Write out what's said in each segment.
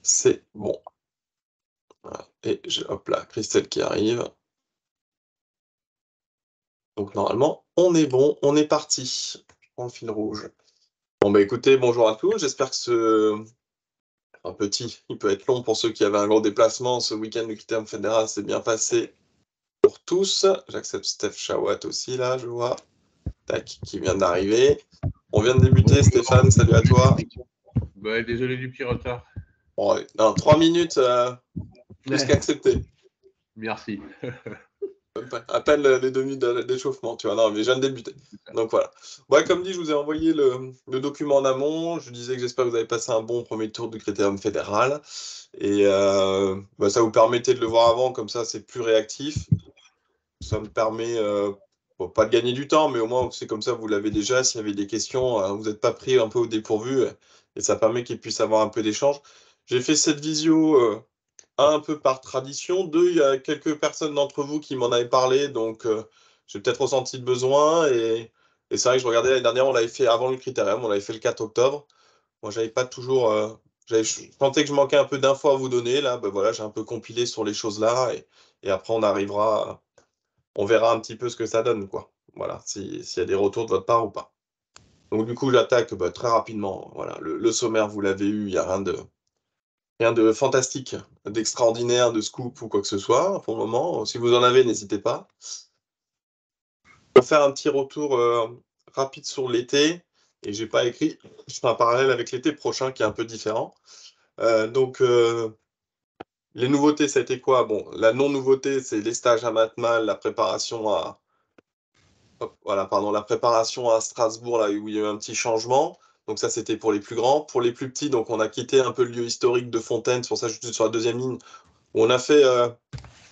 C'est bon. Voilà. Et hop là, Christelle qui arrive. Donc normalement, on est bon, on est parti. Je prends le fil rouge. Bon bah écoutez, bonjour à tous. J'espère que il peut être long pour ceux qui avaient un gros déplacement. Ce week-end du Critérium fédéral s'est bien passé pour tous. J'accepte Steph Chawat aussi là, je vois. Tac, qui vient d'arriver. On vient de débuter, Bonjour. Stéphane, salut à toi. Ouais, désolé du petit retard. Bon, ouais, non, 3 minutes plus qu'accepté. Merci. À peine les 2 minutes d'échauffement, tu vois. Non, mais je viens de débuter. Donc voilà. Ouais, comme dit, je vous ai envoyé le document en amont. Je disais que j'espère que vous avez passé un bon premier tour du Critérium fédéral. Et bah, ça vous permettait de le voir avant, comme ça c'est plus réactif. Ça me permet, bon, pas de gagner du temps, mais au moins c'est comme ça, vous l'avez déjà. S'il y avait des questions, vous n'êtes pas pris un peu au dépourvu. Et ça permet qu'ils puissent avoir un peu d'échange. J'ai fait cette visio. Un peu par tradition. Deux, il y a quelques personnes d'entre vous qui m'en avaient parlé, donc j'ai peut-être ressenti le besoin. Et c'est vrai que je regardais l'année dernière, on l'avait fait avant le Critérium, on l'avait fait le 4 octobre. Moi, j'avais pas toujours. Je sentais que je manquais un peu d'infos à vous donner. Là, ben voilà, j'ai un peu compilé sur les choses là. Et après, on verra un petit peu ce que ça donne, quoi. Voilà, s'il y a des retours de votre part ou pas. Donc, du coup, j'attaque bah, très rapidement. Voilà, le sommaire, vous l'avez eu, il n'y a rien de fantastique, d'extraordinaire, de scoop ou quoi que ce soit pour le moment. Si vous en avez, n'hésitez pas. On va faire un petit retour rapide sur l'été. Et j'ai pas écrit, je fais un parallèle avec l'été prochain qui est un peu différent. Les nouveautés, ça a été quoi? Bon, la non-nouveauté, c'est les stages à Matmal, la préparation à, hop, voilà, pardon, la préparation à Strasbourg, là où il y a eu un petit changement. Donc ça, c'était pour les plus grands. Pour les plus petits, donc on a quitté un peu le lieu historique de Fontaine. C'est pour ça que je suis sur la deuxième ligne, où on a fait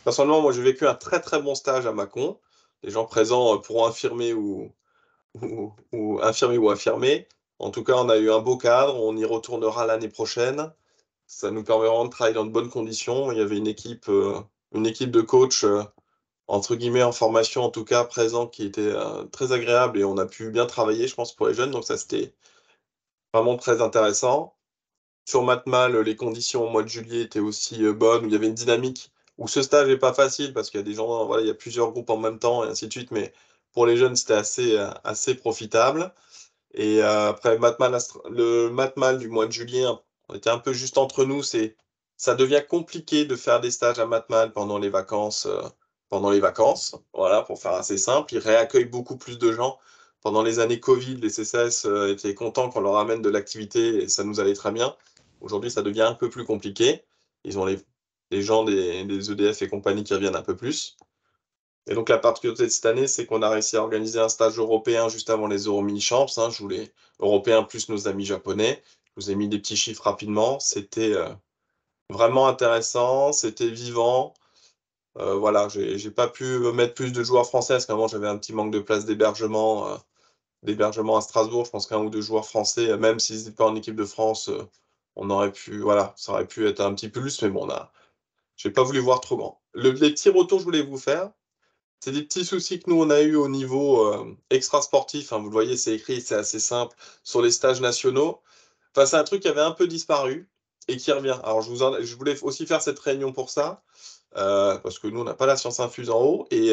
personnellement, moi, j'ai vécu un très très bon stage à Mâcon. Les gens présents pourront infirmer ou infirmer ou affirmer. En tout cas, on a eu un beau cadre. On y retournera l'année prochaine. Ça nous permet vraiment de travailler dans de bonnes conditions. Il y avait une équipe de coachs, entre guillemets, en formation, en tout cas, présent, qui était très agréable et on a pu bien travailler, je pense, pour les jeunes. Donc, ça, c'était vraiment très intéressant. Sur Matmal, les conditions au mois de juillet étaient aussi bonnes, où il y avait une dynamique, où ce stage n'est pas facile parce qu'il y a des gens, voilà, il y a plusieurs groupes en même temps et ainsi de suite, mais pour les jeunes, c'était assez profitable. Et après, le Matmal du mois de juillet, on était un peu juste entre nous, ça devient compliqué de faire des stages à Matmal pendant les vacances, voilà, pour faire assez simple. Ils réaccueillent beaucoup plus de gens. Pendant les années Covid, les CCAS étaient contents qu'on leur amène de l'activité et ça nous allait très bien. Aujourd'hui, ça devient un peu plus compliqué. Ils ont les gens des EDF et compagnie qui reviennent un peu plus. Et donc la particularité de cette année, c'est qu'on a réussi à organiser un stage européen juste avant les Euro Mini Champs. Hein. Je voulais européens plus nos amis japonais. Je vous ai mis des petits chiffres rapidement. C'était vraiment intéressant, c'était vivant. Voilà, j'ai pas pu mettre plus de joueurs français parce qu'à un moment j'avais un petit manque de place d'hébergement à Strasbourg. Je pense qu'un ou deux joueurs français, même s'ils n'étaient pas en équipe de France, on aurait pu, voilà, ça aurait pu être un petit peu plus, mais bon, j'ai pas voulu voir trop grand. Les petits retours que je voulais vous faire, c'est des petits soucis que nous on a eu au niveau extra-sportif. Hein, vous le voyez, c'est écrit, c'est assez simple sur les stages nationaux. Enfin, c'est un truc qui avait un peu disparu et qui revient. Alors, je voulais aussi faire cette réunion pour ça, parce que nous, on n'a pas la science infuse en haut. Et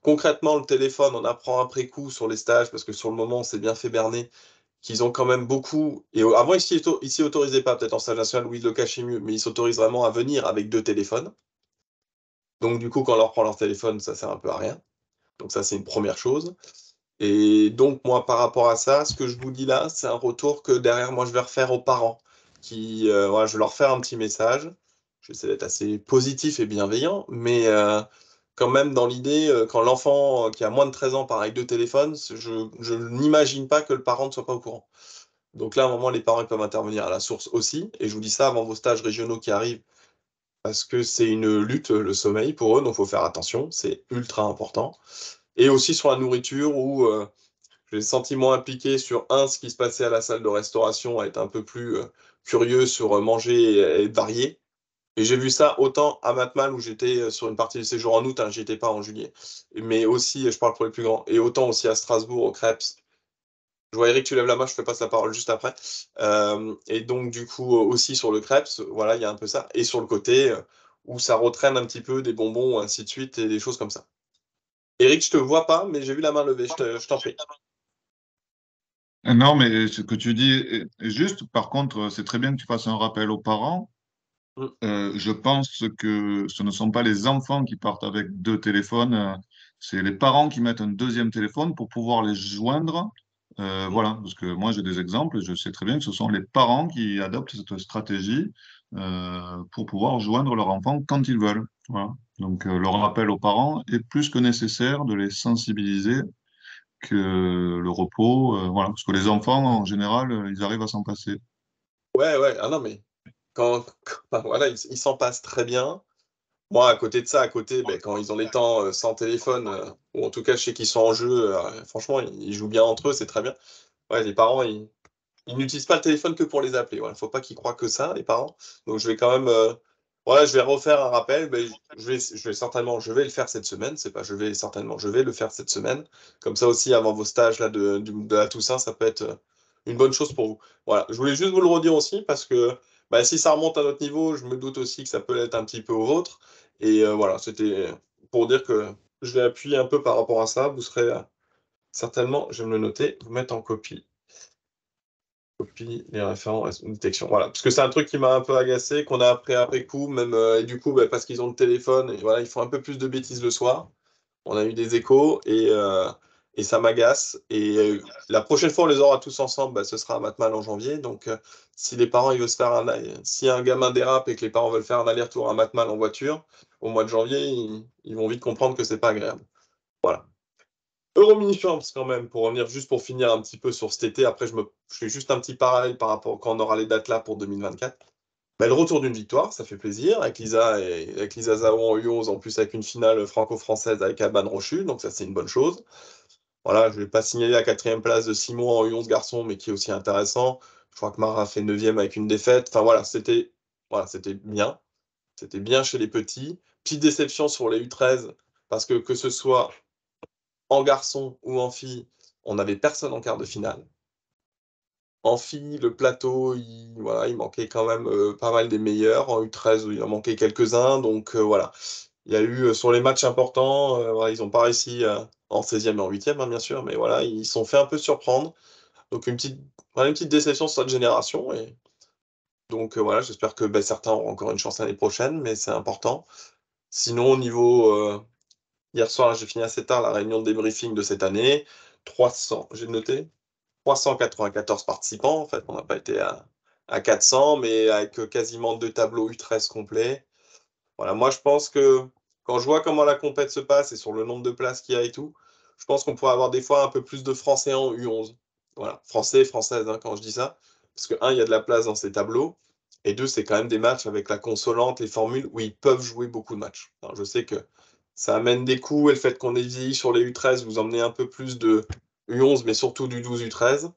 concrètement, le téléphone, on apprend après coup sur les stages, parce que sur le moment, on s'est bien fait berner, qu'ils ont quand même beaucoup. Et avant, ils s'y autorisaient pas, peut-être en stage national, oui, le cachet mieux, mais ils s'autorisent vraiment à venir avec deux téléphones. Donc, du coup, quand on leur prend leur téléphone, ça sert un peu à rien. Donc, ça, c'est une première chose. Et donc, moi, par rapport à ça, ce que je vous dis là, c'est un retour que derrière, moi, je vais refaire aux parents. Voilà, je vais leur faire un petit message. J'essaie d'être assez positif et bienveillant, mais quand même, dans l'idée, quand l'enfant qui a moins de 13 ans part avec deux téléphones, je n'imagine pas que le parent ne soit pas au courant. Donc là, à un moment, les parents ils peuvent intervenir à la source aussi. Et je vous dis ça avant vos stages régionaux qui arrivent, parce que c'est une lutte, le sommeil, pour eux, donc il faut faire attention, c'est ultra important. Et aussi sur la nourriture, où j'ai senti moins impliqué sur ce qui se passait à la salle de restauration, à être un peu plus curieux sur manger et varier. Et j'ai vu ça autant à Matmal où j'étais sur une partie du séjour en août, hein, j'y étais pas en juillet, mais aussi, je parle pour les plus grands, et autant aussi à Strasbourg au Crêpes, Je vois Eric, tu lèves la main, je te passe la parole juste après. Et donc, du coup, aussi sur le crêpes, voilà, il y a un peu ça. Et sur le côté, où ça retraîne un petit peu des bonbons, ainsi de suite, et des choses comme ça. Eric, je te vois pas, mais j'ai vu la main levée, je t'en prie. Non, mais ce que tu dis est juste. Par contre, c'est très bien que tu fasses un rappel aux parents. Mm. Je pense que ce ne sont pas les enfants qui partent avec deux téléphones, c'est les parents qui mettent un deuxième téléphone pour pouvoir les joindre. Mm. Voilà, parce que moi j'ai des exemples et je sais très bien que ce sont les parents qui adoptent cette stratégie pour pouvoir joindre leur enfant quand ils veulent. Voilà. Donc le rappel aux parents est plus que nécessaire de les sensibiliser que le repos. Voilà, parce que les enfants en général, ils arrivent à s'en passer. Ouais, ouais, ah non, mais enfin, voilà, ils s'en passent très bien. Moi, à côté de ça, à côté, ben, quand ils ont les temps sans téléphone, ou en tout cas, je sais qu'ils sont en jeu, franchement, ils jouent bien entre eux, c'est très bien. Ouais, les parents, ils n'utilisent pas le téléphone que pour les appeler. Voilà, faut pas qu'ils croient que ça, les parents. Donc, je vais quand même, voilà, je vais refaire un rappel. Ben, je vais le faire cette semaine. C'est pas, je vais certainement, je vais le faire cette semaine. Comme ça aussi, avant vos stages là de la Toussaint, ça peut être une bonne chose pour vous. Voilà, je voulais juste vous le redire aussi parce que bah, si ça remonte à notre niveau, je me doute aussi que ça peut être un petit peu au vôtre. Et voilà, c'était pour dire que je vais appuyer un peu par rapport à ça. Vous serez certainement, je vais me le noter, vous mettre en copie. Copie les référents détection. Voilà, parce que c'est un truc qui m'a un peu agacé, qu'on a appris après coup, même et du coup, bah, parce qu'ils ont le téléphone, et voilà, ils font un peu plus de bêtises le soir. On a eu des échos et ça m'agace. Et la prochaine fois, on les aura tous ensemble, bah, ce sera à Matmal en janvier. Donc, si les parents, ils veulent se faire si un gamin dérape et que les parents veulent faire un aller-retour à Matmal en voiture, au mois de janvier, ils vont vite comprendre que c'est pas agréable. Voilà. Euromini-Champs quand même, pour revenir juste pour finir un petit peu sur cet été. Après, je fais juste un petit parallèle par rapport quand on aura les dates là pour 2024. Bah, le retour d'une victoire, ça fait plaisir, avec Lisa et avec Lisa Zhao en U11, en plus avec une finale franco-française avec Alban Rochu, donc ça c'est une bonne chose. Voilà, je ne vais pas signaler la quatrième place de Simon en U11 garçon, mais qui est aussi intéressant. Je crois que Mara fait neuvième avec une défaite. Enfin voilà, c'était bien. C'était bien chez les petits. Petite déception sur les U13, parce que ce soit en garçon ou en fille, on n'avait personne en quart de finale. En fille, le plateau, voilà, il manquait quand même pas mal des meilleurs. En U13, il en manquait quelques-uns. Donc voilà, il y a eu sur les matchs importants, voilà, ils n'ont pas réussi en 16e et en 8e, hein, bien sûr, mais voilà, ils se sont fait un peu surprendre. Donc voilà, une petite déception sur cette génération. Et donc voilà, j'espère que ben, certains auront encore une chance l'année prochaine, mais c'est important. Sinon, au niveau hier soir, j'ai fini assez tard la réunion de débriefing de cette année. 300, j'ai noté 394 participants. En fait, on n'a pas été à 400, mais avec quasiment deux tableaux U13 complets. Voilà, moi, je pense que quand je vois comment la compète se passe et sur le nombre de places qu'il y a et tout, je pense qu'on pourrait avoir des fois un peu plus de Français en U11. Voilà, Français et Françaises, hein, quand je dis ça. Parce que, un, il y a de la place dans ces tableaux. Et deux, c'est quand même des matchs avec la consolante, les formules où ils peuvent jouer beaucoup de matchs. Alors, je sais que ça amène des coûts et le fait qu'on ait vieilli sur les U13, vous emmenez un peu plus de U11, mais surtout du 12 U13.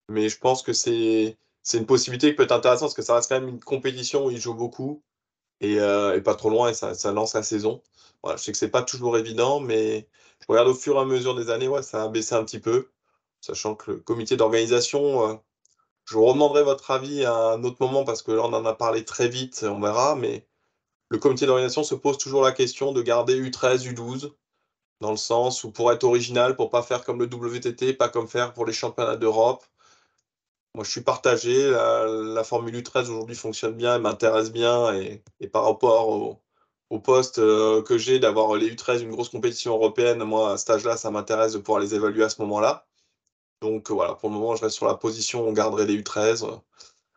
Mais je pense que c'est une possibilité qui peut être intéressante parce que ça reste quand même une compétition où ils jouent beaucoup et pas trop loin et ça lance la saison. Voilà, je sais que c'est pas toujours évident, mais je regarde au fur et à mesure des années, ouais, ça a baissé un petit peu, sachant que le comité d'organisation, je vous redemanderai votre avis à un autre moment parce que là on en a parlé très vite, on verra, mais le comité d'organisation se pose toujours la question de garder U13, U12, dans le sens où pour être original, pour pas faire comme le WTT, pas comme faire pour les championnats d'Europe. Moi, je suis partagé. La Formule U13 aujourd'hui fonctionne bien, elle m'intéresse bien. Et par rapport au poste que j'ai d'avoir les U13, une grosse compétition européenne, moi, à cet âge-là, ça m'intéresse de pouvoir les évaluer à ce moment-là. Donc voilà, pour le moment, je reste sur la position, on garderait les U13.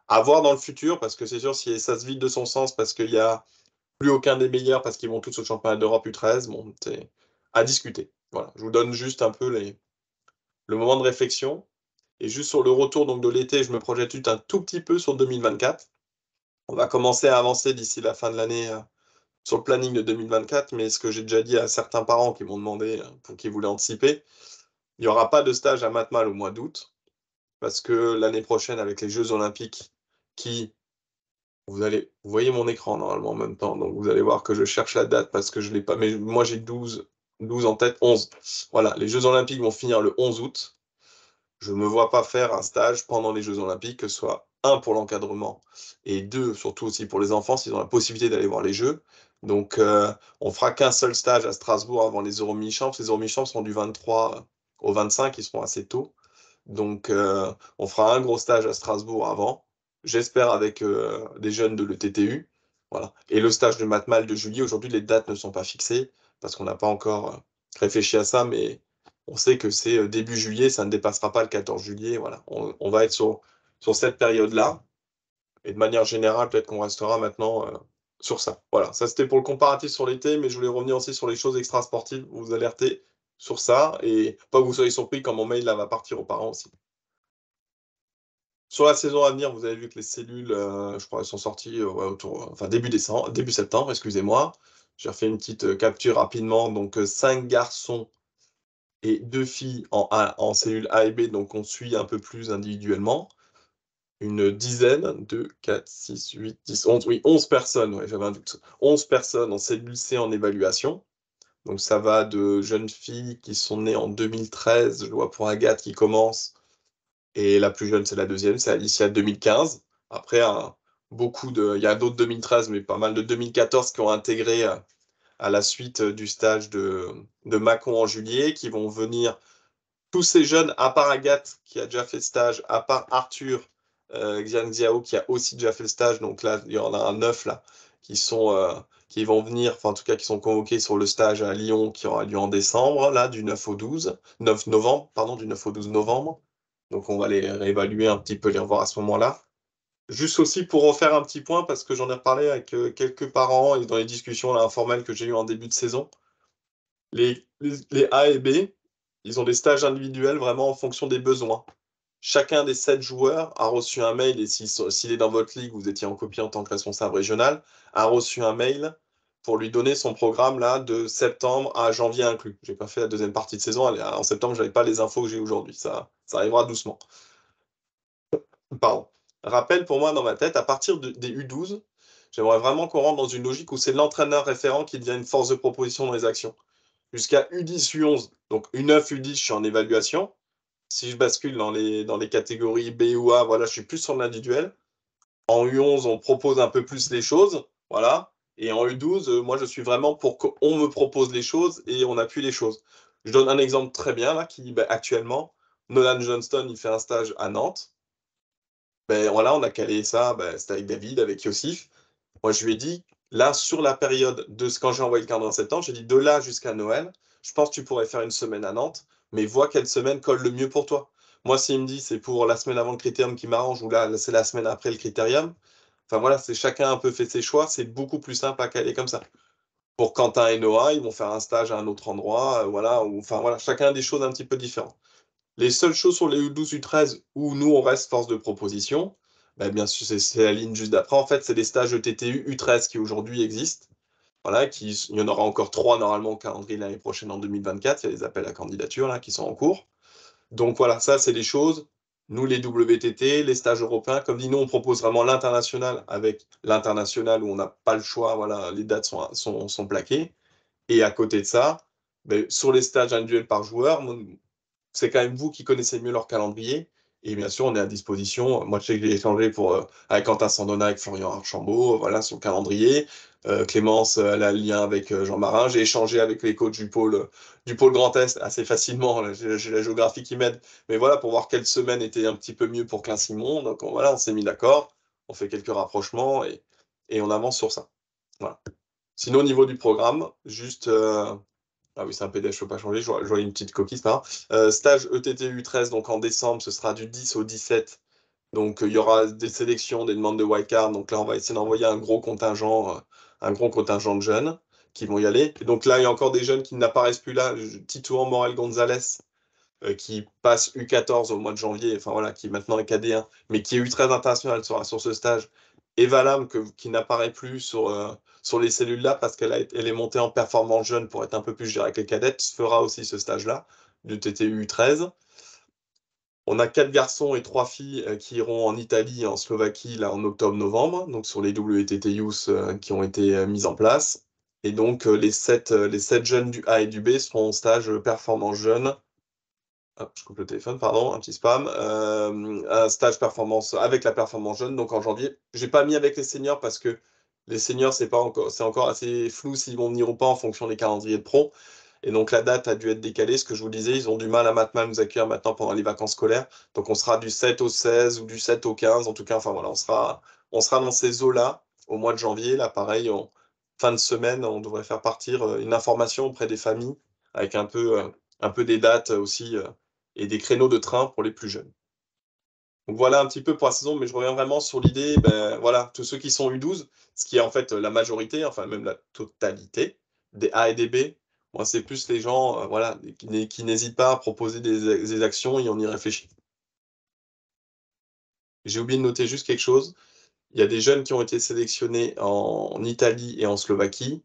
À voir dans le futur, parce que c'est sûr, si ça se vide de son sens, parce qu'il n'y a plus aucun des meilleurs, parce qu'ils vont tous au championnat d'Europe U13, bon, c'est à discuter. Voilà, je vous donne juste un peu le moment de réflexion. Et juste sur le retour donc, de l'été, je me projette juste un tout petit peu sur 2024. On va commencer à avancer d'ici la fin de l'année sur le planning de 2024, mais ce que j'ai déjà dit à certains parents qui m'ont demandé pour qui voulaient anticiper, il n'y aura pas de stage à Matmal au mois d'août, parce que l'année prochaine, avec les Jeux Olympiques, qui, vous voyez mon écran normalement en même temps, donc vous allez voir que je cherche la date parce que je ne l'ai pas, mais moi j'ai 12 en tête, 11. Voilà, les Jeux Olympiques vont finir le 11 août. je ne me vois pas faire un stage pendant les Jeux Olympiques, que ce soit un pour l'encadrement et deux, surtout aussi pour les enfants, s'ils ont la possibilité d'aller voir les Jeux. Donc, on fera qu'un seul stage à Strasbourg avant les Euro Mini-Champs. Les Euro Mini-Champs seront du 23 au 25, ils seront assez tôt. Donc, on fera un gros stage à Strasbourg avant, j'espère avec des jeunes de l'ETTU. Voilà. Et le stage de Matmal de juillet, aujourd'hui, les dates ne sont pas fixées parce qu'on n'a pas encore réfléchi à ça, mais on sait que c'est début juillet, ça ne dépassera pas le 14 juillet. Voilà. On va être sur cette période-là. Et de manière générale, peut-être qu'on restera maintenant sur ça. Voilà, ça c'était pour le comparatif sur l'été, mais je voulais revenir aussi sur les choses extra-sportives, vous alerter sur ça, et pas que vous soyez surpris quand mon mail là va partir aux parents aussi. Sur la saison à venir, vous avez vu que les cellules, je crois, elles sont sorties enfin début septembre, excusez-moi. J'ai refait une petite capture rapidement. Donc 5 garçons et 2 filles en cellules A et B, donc on suit un peu plus individuellement. Une dizaine, 2, 4, 6, 8, 10, 11, oui, 11 personnes, ouais, j'avais un doute. 11 personnes en cellule C en évaluation. Donc ça va de jeunes filles qui sont nées en 2013, je vois pour Agathe qui commence, et la plus jeune c'est la deuxième, c'est Alicia 2015. Après, il y a d'autres 2013, mais pas mal de 2014 qui ont intégré à la suite du stage de Mâcon en juillet, qui vont venir tous ces jeunes, à part Agathe qui a déjà fait le stage, à part Arthur Xiang Xiao qui a aussi déjà fait le stage, donc là il y en a un 9 là qui vont venir, enfin en tout cas qui sont convoqués sur le stage à Lyon qui aura lieu en décembre, là du 9 au 9 novembre, pardon, du 9 au 12 novembre. Donc on va les réévaluer un petit peu, les revoir à ce moment-là. Juste aussi pour refaire un petit point, parce que j'en ai reparlé avec quelques parents et dans les discussions là, informelles que j'ai eues en début de saison. Les A et B, ils ont des stages individuels vraiment en fonction des besoins. Chacun des 7 joueurs a reçu un mail, et s'il est dans votre ligue, vous étiez en copie en tant que responsable régional, a reçu un mail pour lui donner son programme là de septembre à janvier inclus. J'ai pas fait la deuxième partie de saison. En septembre, je n'avais pas les infos que j'ai aujourd'hui. Ça arrivera doucement. Pardon. Rappel pour moi dans ma tête, à partir des U12, j'aimerais vraiment qu'on rentre dans une logique où c'est l'entraîneur référent qui devient une force de proposition dans les actions. Jusqu'à U10, U11, donc U9, U10, je suis en évaluation. Si je bascule dans les catégories B ou A, voilà, je suis plus sur l'individuel. En U11, on propose un peu plus les choses, voilà. Et en U12, moi, je suis vraiment pour qu'on me propose les choses et on appuie les choses. Je donne un exemple très bien, là, actuellement, Nolan Johnston, il fait un stage à Nantes. Ben voilà, on a calé ça, ben, c'était avec David, avec Yossif. Moi, je lui ai dit, là, sur la période de quand j'ai envoyé le calendrier en septembre, j'ai dit de là jusqu'à Noël, je pense que tu pourrais faire une semaine à Nantes, mais vois quelle semaine colle le mieux pour toi. Moi, s'il me dit c'est pour la semaine avant le critérium qui m'arrange ou là, c'est la semaine après le critérium, enfin voilà, c'est chacun un peu fait ses choix, c'est beaucoup plus simple à caler comme ça. Pour Quentin et Noah, ils vont faire un stage à un autre endroit, voilà, enfin voilà, chacun a des choses un petit peu différentes. Les seules choses sur les U12, U13 où nous, on reste force de proposition, bah, bien sûr, c'est la ligne juste d'après. En fait, c'est des stages de TTU U13 qui aujourd'hui existent. Voilà, il y en aura encore 3 normalement au calendrier l'année prochaine en 2024. Il y a les appels à candidature là, qui sont en cours. Donc voilà, ça, c'est des choses. Nous, les WTT, les stages européens, comme dit, nous, on propose vraiment l'international avec l'international où on n'a pas le choix. Voilà, les dates sont plaquées. Et à côté de ça, ben, sur les stages individuels par joueur, c'est quand même vous qui connaissez mieux leur calendrier. Et bien sûr, on est à disposition. Moi, je sais que j'ai échangé avec Quentin Sandona, avec Florian Archambault, voilà, son calendrier. Clémence, elle a le lien avec Jean Marin. J'ai échangé avec les coachs du pôle Grand Est assez facilement. Là, j'ai la géographie qui m'aide. Mais voilà, pour voir quelle semaine était un petit peu mieux pour Clin Simon. Donc voilà, on s'est mis d'accord. On fait quelques rapprochements et on avance sur ça. Voilà. Sinon, au niveau du programme, juste. Ah oui, c'est un PDF, je ne peux pas changer. Je vois une petite coquille, c'est pas grave. Stage ETTU 13, donc en décembre, ce sera du 10 au 17. Donc il y aura des sélections, des demandes de wildcard. Donc là, on va essayer d'envoyer un gros contingent de jeunes qui vont y aller. Et donc là, il y a encore des jeunes qui n'apparaissent plus là. Titouan Morel Gonzalez, qui passe U14 au mois de janvier, enfin voilà, qui maintenant est KD1, mais qui est U13 international sur ce stage. Et Valam, qui n'apparaît plus sur les cellules-là parce elle est montée en performance jeune pour être un peu plus gérée avec les cadettes, fera aussi ce stage-là, du TTU U13. On a 4 garçons et 3 filles qui iront en Italie et en Slovaquie là, en octobre-novembre, donc sur les WTT Youth qui ont été mises en place. Et donc les 7 jeunes du A et du B seront en stage performance jeune Hop, je coupe le téléphone, pardon, un petit spam. Un stage performance avec la performance jeune, donc en janvier. J'ai pas mis avec les seniors parce que les seniors, c'est encore assez flou s'ils vont venir ou pas en fonction des calendriers de pro. Et donc la date a dû être décalée. Ce que je vous disais, ils ont du mal à nous accueillir maintenant pendant les vacances scolaires. Donc on sera du 7 au 16 ou du 7 au 15. En tout cas, enfin voilà, on sera dans ces eaux-là au mois de janvier. Là, pareil, en fin de semaine, on devrait faire partir une information auprès des familles avec un peu des dates aussi et des créneaux de train pour les plus jeunes. Donc voilà un petit peu pour la saison, mais je reviens vraiment sur l'idée, ben voilà, tous ceux qui sont U12, ce qui est en fait la majorité, enfin même la totalité des A et des B, moi c'est plus les gens voilà, qui n'hésitent pas à proposer des actions et on y réfléchit. J'ai oublié de noter juste quelque chose. Il y a des jeunes qui ont été sélectionnés en Italie et en Slovaquie,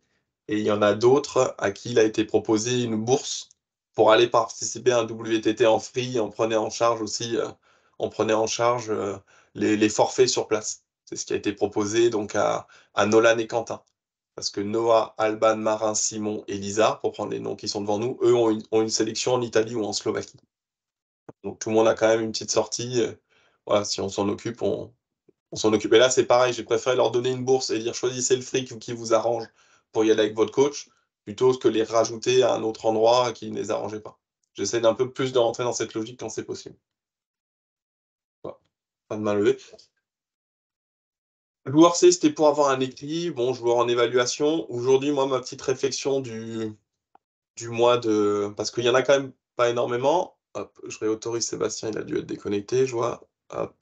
et il y en a d'autres à qui il a été proposé une bourse pour aller participer à un WTT en free. On prenait en charge aussi, les forfaits sur place. C'est ce qui a été proposé donc à Nolan et Quentin. Parce que Noah, Alban, Marin, Simon et Lisa, pour prendre les noms qui sont devant nous, eux ont une sélection en Italie ou en Slovaquie. Donc tout le monde a quand même une petite sortie. Voilà, si on s'en occupe, on s'en occupe. Et là, c'est pareil, j'ai préféré leur donner une bourse et dire choisissez le fric qui vous arrange pour y aller avec votre coach, plutôt que les rajouter à un autre endroit qui ne les arrangeait pas. J'essaie d'un peu plus de rentrer dans cette logique quand c'est possible. Voilà. Pas de mal levé. Joueur C, c'était pour avoir un équilibre. Bon, joueur en évaluation. Aujourd'hui, moi, ma petite réflexion du mois de. Parce qu'il y en a quand même pas énormément. Hop, je réautorise Sébastien, il a dû être déconnecté, je vois. Hop.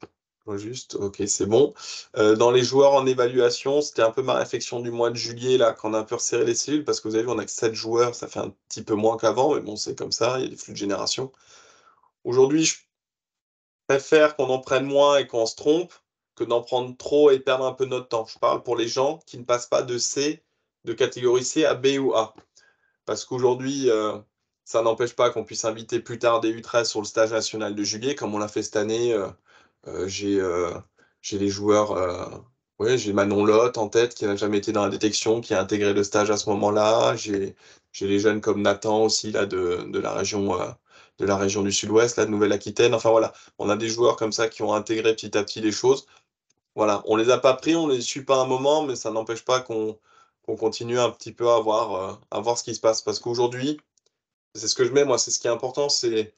Juste, ok, c'est bon. Dans les joueurs en évaluation, c'était un peu ma réflexion du mois de juillet, là, quand on a un peu resserré les cellules, parce que vous avez vu, on a que 7 joueurs, ça fait un petit peu moins qu'avant, mais bon, c'est comme ça, il y a des flux de génération. Aujourd'hui, je préfère qu'on en prenne moins et qu'on se trompe, que d'en prendre trop et perdre un peu notre temps. Je parle pour les gens qui ne passent pas de C, de catégorie C à B ou A. Parce qu'aujourd'hui, ça n'empêche pas qu'on puisse inviter plus tard des U13 sur le stage national de juillet, comme on l'a fait cette année. Euh, j'ai euh, j'ai les joueurs, ouais, j'ai Manon Lotte en tête, qui n'a jamais été dans la détection, qui a intégré le stage à ce moment-là. J'ai les jeunes comme Nathan aussi, là, de la région du Sud-Ouest, là, de Nouvelle-Aquitaine. Enfin voilà, on a des joueurs comme ça qui ont intégré petit à petit les choses. Voilà, on les a pas pris, on les suit pas un moment, mais ça n'empêche pas qu'on continue un petit peu à voir ce qui se passe. Parce qu'aujourd'hui, c'est ce que je mets, moi, c'est ce qui est important, c'est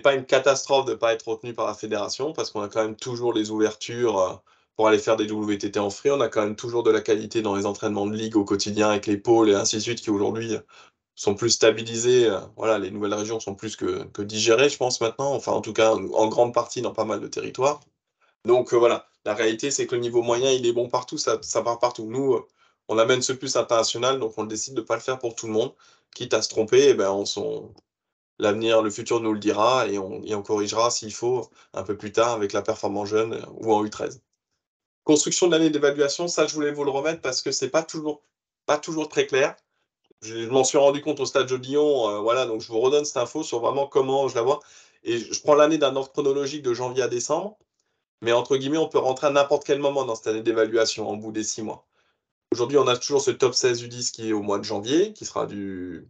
pas une catastrophe de ne pas être retenu par la fédération, parce qu'on a quand même toujours les ouvertures pour aller faire des WTT en free. On a quand même toujours de la qualité dans les entraînements de ligue au quotidien avec les pôles et ainsi de suite, qui aujourd'hui sont plus stabilisés. Voilà, les nouvelles régions sont plus que digérées, je pense, maintenant. Enfin, en tout cas, en grande partie dans pas mal de territoires. Donc voilà, la réalité, c'est que le niveau moyen, il est bon partout, ça part partout. Nous, on amène ce plus international, donc on décide de ne pas le faire pour tout le monde. Quitte à se tromper, eh ben, l'avenir, le futur nous le dira et on corrigera s'il faut un peu plus tard avec la performance jeune ou en U13. Construction de l'année d'évaluation, ça je voulais vous le remettre parce que c'est pas toujours très clair. Je m'en suis rendu compte au stade de Lyon, voilà, donc je vous redonne cette info sur vraiment comment je la vois. Et je prends l'année d'un ordre chronologique de janvier à décembre, mais entre guillemets, on peut rentrer à n'importe quel moment dans cette année d'évaluation, en bout des 6 mois. Aujourd'hui, on a toujours ce top 16 U10 qui est au mois de janvier, qui sera du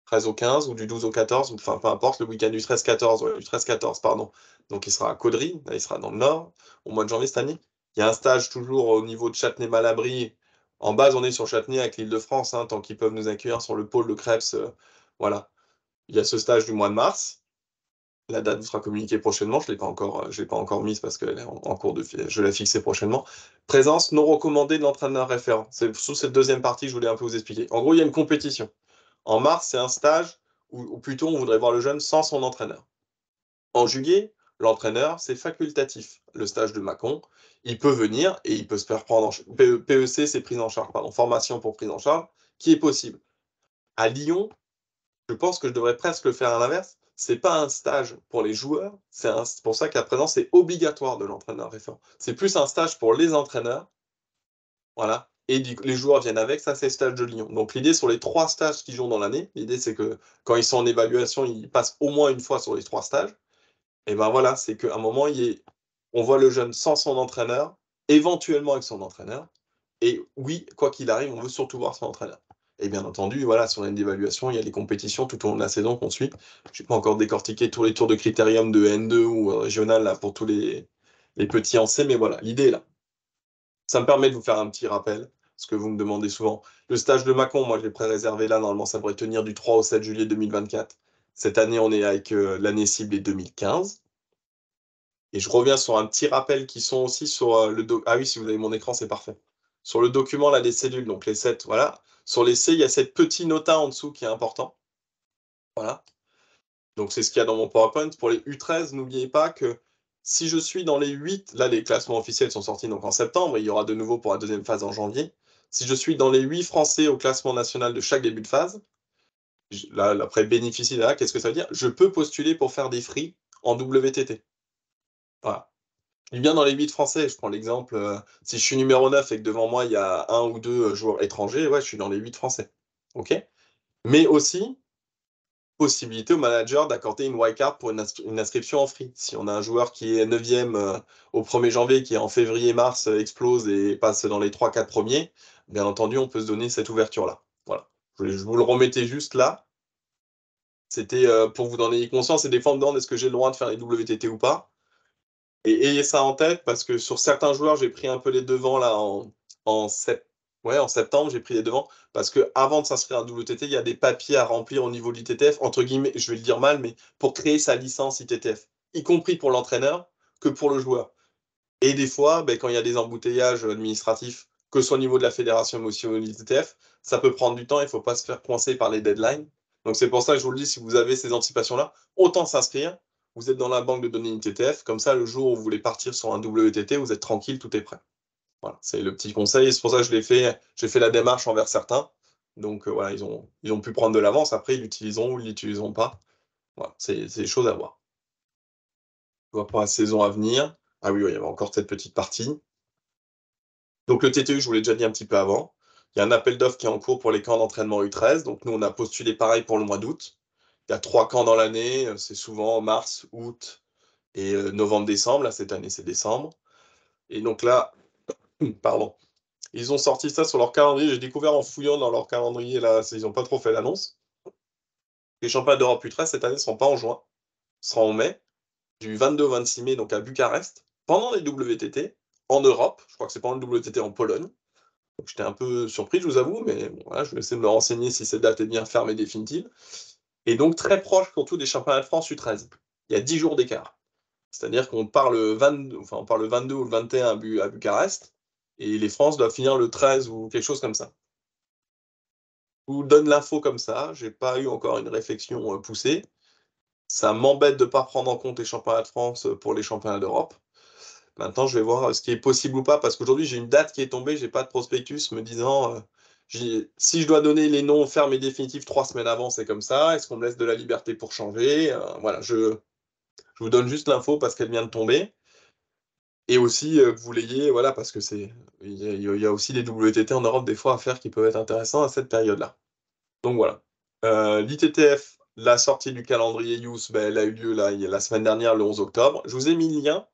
13 au 15 ou du 12 au 14, enfin peu importe, le week-end du 13-14, ouais, du 13-14, pardon. Donc il sera à Caudry, là, il sera dans le nord, au mois de janvier cette année. Il y a un stage toujours au niveau de Châtenay-Malabry. En base, on est sur Châtenay avec l'Île-de-France, hein, tant qu'ils peuvent nous accueillir sur le pôle de Crêpes. Voilà. Il y a ce stage du mois de mars. La date vous sera communiquée prochainement. Je ne l'ai pas encore mise parce qu'elle est en cours de. Je vais la fixer prochainement. Présence non recommandée de l'entraîneur référent. C'est sous cette deuxième partie que je voulais un peu vous expliquer. En gros, il y a une compétition. En mars, c'est un stage où plutôt on voudrait voir le jeune sans son entraîneur. En juillet, l'entraîneur, c'est facultatif. Le stage de Mâcon, il peut venir et il peut se faire prendre en PEC, c'est prise en charge, pardon, formation pour prise en charge, qui est possible. À Lyon, je pense que je devrais presque le faire à l'inverse. C'est pas un stage pour les joueurs, c'est pour ça qu'à présent, c'est obligatoire de l'entraîneur référent. C'est plus un stage pour les entraîneurs, voilà. Et les joueurs viennent avec, ça c'est le stage de Lyon. Donc l'idée sur les 3 stages qu'ils ont dans l'année, l'idée c'est que quand ils sont en évaluation, ils passent au moins une fois sur les 3 stages. Et ben voilà, c'est qu'à un moment, on voit le jeune sans son entraîneur, éventuellement avec son entraîneur. Et oui, quoi qu'il arrive, on veut surtout voir son entraîneur. Et bien entendu, voilà, sur une évaluation, il y a les compétitions tout au long de la saison qu'on suit. Je n'ai pas encore décortiqué tous les tours de critérium de N2 ou régional là, pour tous les petits en C, mais voilà, l'idée est là. Ça me permet de vous faire un petit rappel, ce que vous me demandez souvent. Le stage de Mâcon, moi, je l'ai pré-réservé là. Normalement, ça devrait tenir du 3 au 7 juillet 2024. Cette année, on est avec l'année cible est 2015. Et je reviens sur un petit rappel qui sont aussi sur le Ah oui, si vous avez mon écran, c'est parfait. Sur le document là des cellules, donc les 7, voilà. Sur les C, il y a cette petite nota en dessous qui est important. Voilà. Donc c'est ce qu'il y a dans mon PowerPoint. Pour les U13, n'oubliez pas que si je suis dans les 8, là les classements officiels sont sortis donc en septembre, il y aura de nouveau pour la deuxième phase en janvier. Si je suis dans les 8 Français au classement national de chaque début de phase, là, après bénéficier de là, qu'est-ce que ça veut dire? Je peux postuler pour faire des free en WTT. Voilà. Je dis bien dans les 8 Français, je prends l'exemple, si je suis numéro 9 et que devant moi il y a un ou deux joueurs étrangers, ouais, je suis dans les 8 Français. OK? Mais aussi, possibilité au manager d'accorder une wildcard pour une inscription en free. Si on a un joueur qui est 9e au 1er janvier, qui en février-mars explose et passe dans les 3-4 premiers, bien entendu, on peut se donner cette ouverture-là. Voilà. Je vous le remettais juste là. C'était pour vous donner conscience et des fois on me demande est-ce que j'ai le droit de faire les WTT ou pas. Et ayez ça en tête parce que sur certains joueurs, j'ai pris un peu les devants là en septembre, j'ai pris les devants parce que avant de s'inscrire à WTT, il y a des papiers à remplir au niveau de l'ITTF, entre guillemets, je vais le dire mal, mais pour créer sa licence ITTF, y compris pour l'entraîneur que pour le joueur. Et des fois, ben, quand il y a des embouteillages administratifs, que ce soit au niveau de la fédération mais aussi au niveau de l'ITTF, ça peut prendre du temps, il ne faut pas se faire coincer par les deadlines. Donc c'est pour ça que je vous le dis, si vous avez ces anticipations-là, autant s'inscrire. Vous êtes dans la banque de données ITTF, comme ça, le jour où vous voulez partir sur un WTT, vous êtes tranquille, tout est prêt. Voilà, c'est le petit conseil, c'est pour ça que je l'ai fait. J'ai fait la démarche envers certains. Donc voilà, ils ont pu prendre de l'avance. Après, ils l'utiliseront ou ils ne l'utiliseront pas. Voilà, c'est des choses à voir. On va pour la saison à venir. Ah oui, il y avait encore cette petite partie. Donc le TTU, je vous l'ai déjà dit un petit peu avant. Il y a un appel d'offres qui est en cours pour les camps d'entraînement U13. Donc nous, on a postulé pareil pour le mois d'août. Il y a 3 camps dans l'année. C'est souvent mars, août et novembre-décembre. Là, cette année, c'est décembre. Et donc là, pardon, ils ont sorti ça sur leur calendrier. J'ai découvert en fouillant dans leur calendrier, là, ils n'ont pas trop fait l'annonce. Les championnats d'Europe U13 cette année ne seront pas en juin, seront en mai, du 22 au 26 mai, donc à Bucarest, pendant les WTT, en Europe. Je crois que c'est pendant le WTT en Pologne. J'étais un peu surpris, je vous avoue, mais bon, voilà, je vais essayer de me renseigner si cette date est bien ferme et définitive. Et donc très proche, surtout, des championnats de France U13. Il y a 10 jours d'écart. C'est-à-dire qu'on part le 22, enfin, on part le 22 ou le 21 à Bucarest, et les France doivent finir le 13 ou quelque chose comme ça. Je vous donne l'info comme ça, j'ai pas eu encore une réflexion poussée. Ça m'embête de ne pas prendre en compte les championnats de France pour les championnats d'Europe. Maintenant, je vais voir ce qui est possible ou pas, parce qu'aujourd'hui, j'ai une date qui est tombée, j'ai pas de prospectus me disant si je dois donner les noms fermes et définitifs 3 semaines avant, c'est comme ça. Est-ce qu'on me laisse de la liberté pour changer? Voilà, je vous donne juste l'info parce qu'elle vient de tomber. Et aussi que vous l'ayez, voilà, parce que il y a aussi des WTT en Europe des fois à faire qui peuvent être intéressants à cette période-là. Donc voilà. L'ITTF, la sortie du calendrier Youth, ben, elle a eu lieu là, la semaine dernière, le 11 octobre. Je vous ai mis le lien.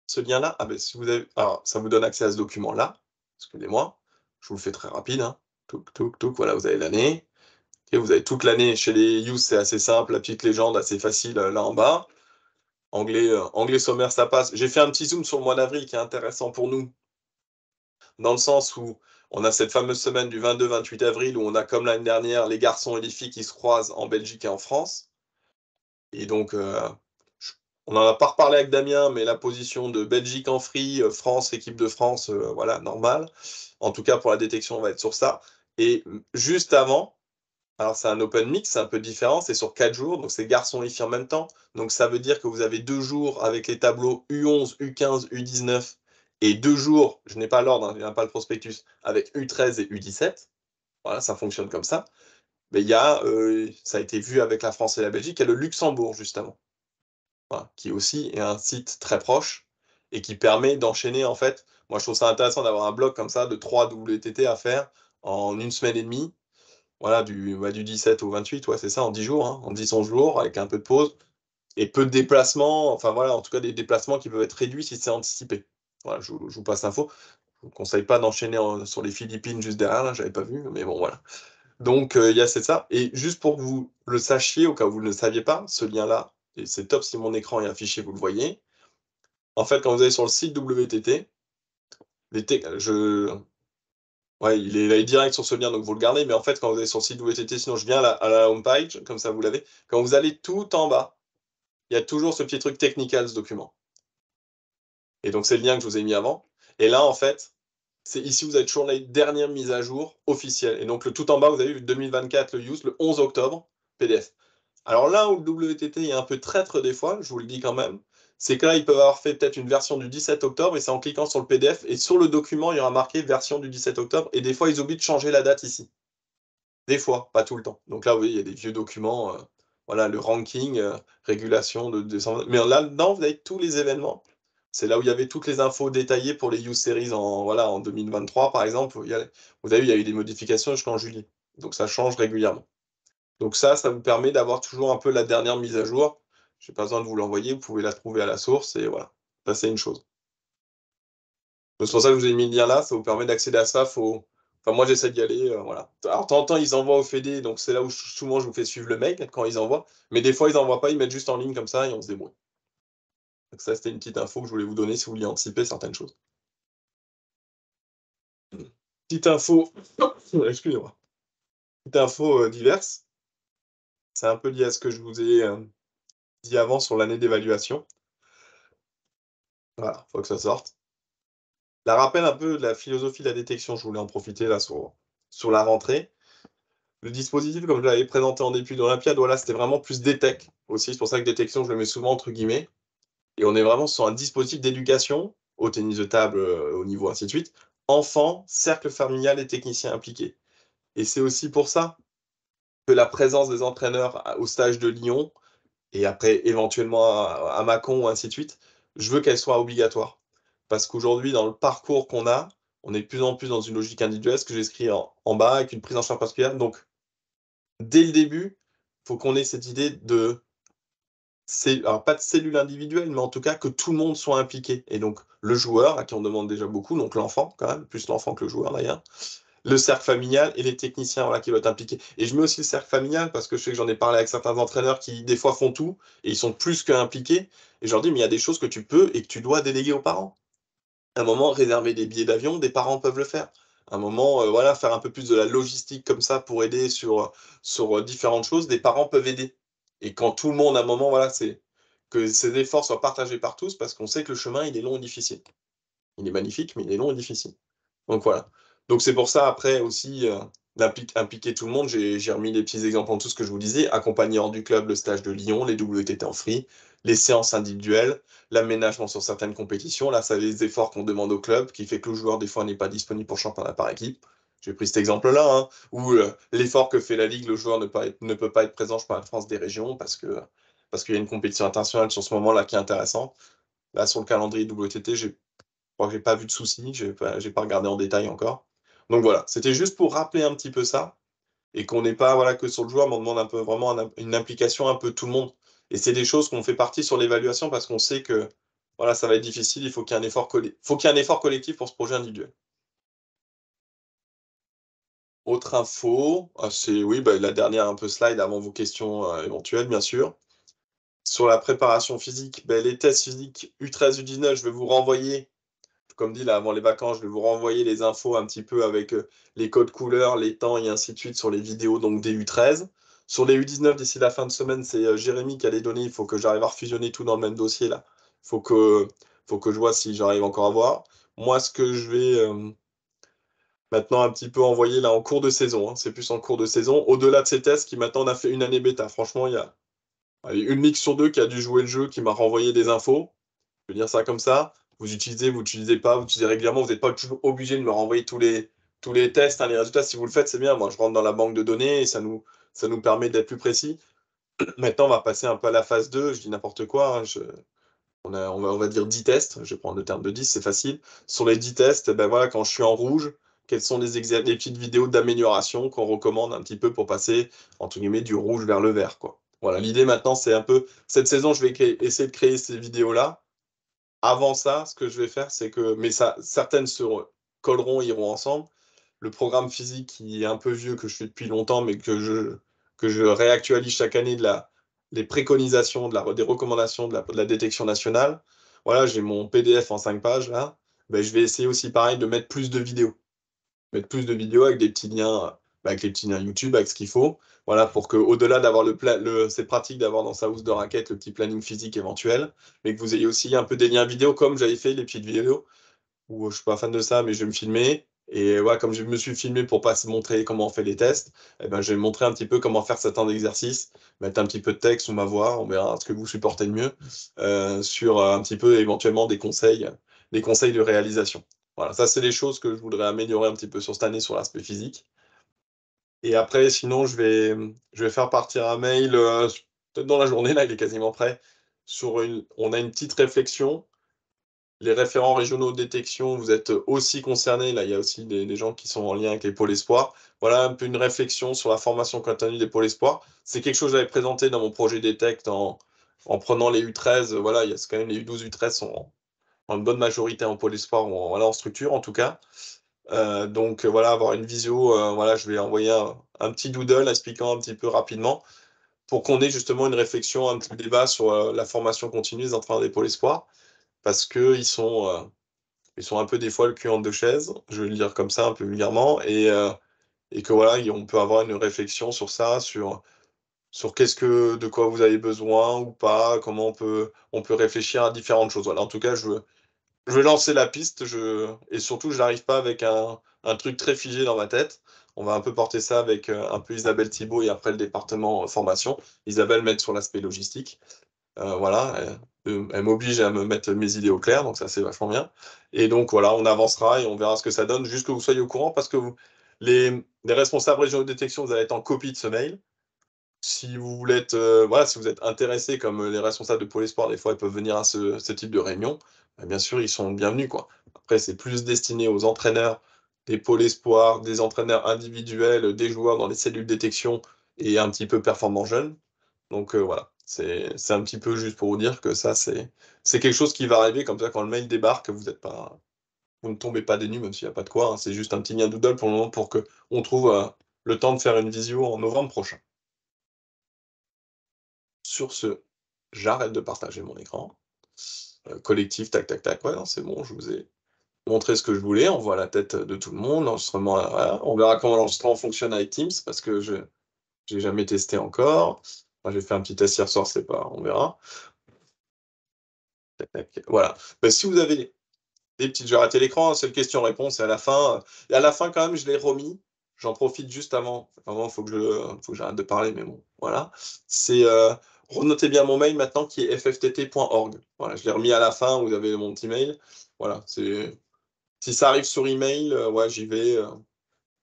Ce lien-là, ah ben, si vous avez, alors, ça vous donne accès à ce document-là. Excusez-moi, je vous le fais très rapide. Hein. Touc, touc, touc, voilà, vous avez l'année. Et vous avez toute l'année. Chez les Youth, c'est assez simple. La petite légende, assez facile là en bas. Anglais sommaire, ça passe. J'ai fait un petit zoom sur le mois d'avril qui est intéressant pour nous, dans le sens où on a cette fameuse semaine du 22-28 avril où on a, comme l'année dernière, les garçons et les filles qui se croisent en Belgique et en France. Et donc, on n'en a pas reparlé avec Damien, mais la position de Belgique en free, France, équipe de France, voilà, normal. En tout cas, pour la détection, on va être sur ça. Et juste avant, alors c'est un open mix, c'est un peu différent, c'est sur 4 jours, donc c'est garçons et filles en même temps. Donc ça veut dire que vous avez 2 jours avec les tableaux U11, U15, U19, et 2 jours, je n'ai pas l'ordre, hein, il n'y a pas le prospectus, avec U13 et U17. Voilà, ça fonctionne comme ça. Mais il y a, ça a été vu avec la France et la Belgique, il y a le Luxembourg juste avant. Voilà, qui aussi est un site très proche et qui permet d'enchaîner en fait. Moi je trouve ça intéressant d'avoir un bloc comme ça de 3 WTT à faire en une semaine et demie. Voilà, du 17 au 28, ouais, c'est ça, en 10 jours, hein, en 10-11 jours, avec un peu de pause, et peu de déplacements, enfin voilà, en tout cas des déplacements qui peuvent être réduits si c'est anticipé. Voilà, je vous passe l'info. Je ne vous conseille pas d'enchaîner sur les Philippines juste derrière, là, j'avais pas vu, mais bon, voilà. Donc, il y a ça. Et juste pour que vous le sachiez, au cas où vous ne le saviez pas, ce lien-là, et c'est top si mon écran est affiché, vous le voyez. En fait, quand vous allez sur le site WTT, ouais, il est direct sur ce lien, donc vous le gardez. Mais en fait, quand vous allez sur le site WTT, sinon je viens à la home page, comme ça vous l'avez. Quand vous allez tout en bas, il y a toujours ce petit truc technical, ce document. Et donc, c'est le lien que je vous ai mis avant. Et là, en fait, c'est ici, vous avez toujours les dernières mises à jour officielles. Et donc, le tout en bas, vous avez vu 2024, le use, le 11 octobre, PDF. Alors là où le WTT est un peu traître des fois, je vous le dis quand même, c'est que là, ils peuvent avoir fait peut-être une version du 17 octobre et c'est en cliquant sur le PDF et sur le document, il y aura marqué version du 17 octobre et des fois, ils oublient de changer la date ici. Des fois, pas tout le temps. Donc là, vous voyez, il y a des vieux documents, voilà, le ranking, régulation de 220. Mais là-dedans, vous avez tous les événements. C'est là où il y avait toutes les infos détaillées pour les use series en 2023, par exemple. Vous avez vu, il y a eu des modifications jusqu'en juillet. Donc ça change régulièrement. Donc ça vous permet d'avoir toujours un peu la dernière mise à jour. Je n'ai pas besoin de vous l'envoyer, vous pouvez la trouver à la source et voilà. Ça, c'est une chose. Donc, c'est pour ça que je vous ai mis le lien là, ça vous permet d'accéder à ça. Enfin, moi, j'essaie d'y aller, voilà. Alors, de temps en temps, ils envoient au FED, donc c'est là où souvent je vous fais suivre le mail quand ils envoient. Mais des fois, ils n'envoient pas, ils mettent juste en ligne comme ça et on se débrouille. Donc ça, c'était une petite info que je voulais vous donner si vous vouliez anticiper certaines choses. Petite info, excusez-moi. Petite info diverse. C'est un peu lié à ce que je vous ai dit avant sur l'année d'évaluation. Voilà, faut que ça sorte. La rappel un peu de la philosophie de la détection, je voulais en profiter là sur la rentrée. Le dispositif, comme je l'avais présenté en début d'Olympiade, voilà, c'était vraiment plus détec aussi. C'est pour ça que détection, je le mets souvent entre guillemets. Et on est vraiment sur un dispositif d'éducation, au tennis de table, au niveau, ainsi de suite. Enfants, cercle familial et techniciens impliqués. Et c'est aussi pour ça que la présence des entraîneurs au stage de Lyon, et après éventuellement à Mâcon, ainsi de suite, je veux qu'elle soit obligatoire. Parce qu'aujourd'hui, dans le parcours qu'on a, on est de plus en plus dans une logique individuelle, ce que j'écris en bas, avec une prise en charge particulière. Donc, dès le début, il faut qu'on ait cette idée alors pas de cellule individuelle, mais en tout cas que tout le monde soit impliqué. Et donc, le joueur, à qui on demande déjà beaucoup, donc l'enfant quand même, plus l'enfant que le joueur d'ailleurs, le cercle familial et les techniciens, voilà, qui doivent être impliqués. Et je mets aussi le cercle familial parce que je sais que j'en ai parlé avec certains entraîneurs qui, des fois, font tout et ils sont plus qu'impliqués. Et je leur dis, mais il y a des choses que tu peux et que tu dois déléguer aux parents. À un moment, réserver des billets d'avion, des parents peuvent le faire. À un moment, voilà, faire un peu plus de la logistique comme ça pour aider sur différentes choses, des parents peuvent aider. Et quand tout le monde, à un moment, voilà, c'est que ces efforts soient partagés par tous parce qu'on sait que le chemin, il est long et difficile. Il est magnifique, mais il est long et difficile. Donc voilà. Donc c'est pour ça, après aussi, impliquer tout le monde. J'ai remis des petits exemples en tout ce que je vous disais. Accompagner hors du club le stage de Lyon, les WTT en free, les séances individuelles, l'aménagement sur certaines compétitions. Là, ça les efforts qu'on demande au club, qui fait que le joueur, des fois, n'est pas disponible pour championnat par équipe. J'ai pris cet exemple-là, hein, où l'effort que fait la Ligue, le joueur ne peut pas être présent pour la France des régions parce qu'il y a une compétition internationale sur ce moment-là qui est intéressante. Là, sur le calendrier WTT, je crois que j'ai pas vu de soucis, j'ai pas regardé en détail encore. Donc voilà, c'était juste pour rappeler un petit peu ça et qu'on n'est pas voilà que sur le joueur, mais on demande un peu vraiment une implication un peu tout le monde. Et c'est des choses qu'on fait partie sur l'évaluation parce qu'on sait que voilà, ça va être difficile, il faut qu'il y ait un effort faut qu'il y ait un effort collectif pour ce projet individuel. Autre info, c'est oui, bah, la dernière un peu slide avant vos questions éventuelles, bien sûr. Sur la préparation physique, bah, les tests physiques U13, U19, je vais vous renvoyer comme dit là avant les vacances, je vais vous renvoyer les infos un petit peu avec les codes couleurs, les temps et ainsi de suite sur les vidéos donc des U13. Sur les U19 d'ici la fin de semaine, c'est Jérémy qui a les données. Il faut que j'arrive à refusionner tout dans le même dossier là. Faut que, faut que je vois si j'arrive encore à voir. Moi, ce que je vais maintenant un petit peu envoyer là en cours de saison, hein, c'est plus en cours de saison, au-delà de ces tests qui maintenant on a fait une année bêta. Franchement, il y a une ligue sur deux qui a dû jouer le jeu, qui m'a renvoyé des infos. Je veux dire ça comme ça. Vous n'utilisez pas, vous utilisez régulièrement. Vous n'êtes pas toujours obligé de me renvoyer tous les tests, hein, les résultats. Si vous le faites, c'est bien. Moi, je rentre dans la banque de données et ça nous permet d'être plus précis. Maintenant, on va passer un peu à la phase 2. Je dis n'importe quoi, hein. On va dire 10 tests. Je vais prendre le terme de 10, c'est facile. Sur les 10 tests, ben voilà, quand je suis en rouge, quelles sont les petites vidéos d'amélioration qu'on recommande un petit peu pour passer, entre guillemets, du rouge vers le vert, quoi. Voilà, l'idée maintenant, c'est un peu, cette saison, je vais essayer de créer ces vidéos-là. Avant ça, ce que je vais faire, c'est que, mais ça, certaines se colleront, iront ensemble. le programme physique qui est un peu vieux, que je fais depuis longtemps, mais que je réactualise chaque année les préconisations, des recommandations de la détection nationale. Voilà, j'ai mon PDF en 5 pages là. Ben, je vais essayer aussi pareil de mettre plus de vidéos. Mettre plus de vidéos avec des petits liens, avec les petits liens YouTube, avec ce qu'il faut. Voilà, pour que au-delà d'avoir c'est pratique d'avoir dans sa housse de raquette le petit planning physique éventuel, mais que vous ayez aussi un peu des liens vidéo comme j'avais fait les petites vidéos où je suis pas fan de ça, mais je vais me filmer. Et voilà, comme je me suis filmé pour pas se montrer comment on fait les tests, eh ben, je vais montrer un petit peu comment faire certains exercices, mettre un petit peu de texte ou ma voix, on verra ce que vous supportez le mieux, sur un petit peu éventuellement des conseils de réalisation. Voilà, ça c'est les choses que je voudrais améliorer un petit peu sur cette année sur l'aspect physique. Et après, sinon, je vais faire partir un mail, peut-être dans la journée, là, il est quasiment prêt, on a une petite réflexion. Les référents régionaux de détection, vous êtes aussi concernés. Là, il y a aussi des gens qui sont en lien avec les pôles espoirs. Voilà un peu une réflexion sur la formation continue des pôles espoirs. C'est quelque chose que j'avais présenté dans mon projet Detect en prenant les U13. Voilà, il y a quand même les U12, U13 sont en bonne majorité en pôle espoir ou en structure en tout cas. Donc voilà, avoir une visio, voilà, je vais envoyer un petit doodle expliquant un petit peu rapidement pour qu'on ait justement une réflexion, un petit débat sur la formation continue des entraîneurs des pôles espoirs parce qu'ils ils sont un peu des fois le cul entre deux chaises, je vais le dire comme ça un peu vulgairement, et que voilà, on peut avoir une réflexion sur ça, sur de quoi vous avez besoin ou pas, comment on peut réfléchir à différentes choses. Voilà, en tout cas, je vais lancer la piste, et surtout, je n'arrive pas avec un truc très figé dans ma tête. On va un peu porter ça avec un peu Isabelle Thibault et après le département formation. Isabelle met sur l'aspect logistique. Voilà, elle m'oblige à me mettre mes idées au clair, donc ça c'est vachement bien. Et donc voilà, on avancera et on verra ce que ça donne, juste que vous soyez au courant, parce que les responsables régionaux de détection, vous allez être en copie de ce mail. Si vous voulez être, voilà, si vous êtes intéressé, comme les responsables de Pôle Espoir, des fois, ils peuvent venir à ce type de réunion, bien sûr, ils sont bienvenus, quoi. Après, c'est plus destiné aux entraîneurs des Pôles Espoir, des entraîneurs individuels, des joueurs dans les cellules de détection et un petit peu performants jeunes. Donc voilà, c'est un petit peu juste pour vous dire que ça, c'est quelque chose qui va arriver comme ça quand le mail débarque, vous ne tombez pas des nues, même s'il n'y a pas de quoi, hein. C'est juste un petit lien Doodle pour le moment pour qu'on trouve le temps de faire une visio en novembre prochain. Sur ce, j'arrête de partager mon écran. Collectif, tac, tac, tac. Ouais, non, c'est bon, je vous ai montré ce que je voulais. On voit la tête de tout le monde. L'enregistrement, voilà. On verra comment l'enregistrement fonctionne avec Teams parce que je n'ai jamais testé encore. Enfin, j'ai fait un petit test hier soir, c'est pas, on verra. Tac, tac. Voilà. Ben, si vous avez des petites, j'ai raté l'écran, c'est le question-réponse. Et à la fin, quand même, je l'ai remis. J'en profite juste avant. Avant, faut que j'arrête de parler, mais bon, voilà. C'est renotez bien mon mail maintenant qui est fftt.org. Voilà, je l'ai remis à la fin. Vous avez mon petit mail. Voilà, si ça arrive sur email, ouais, j'y vais.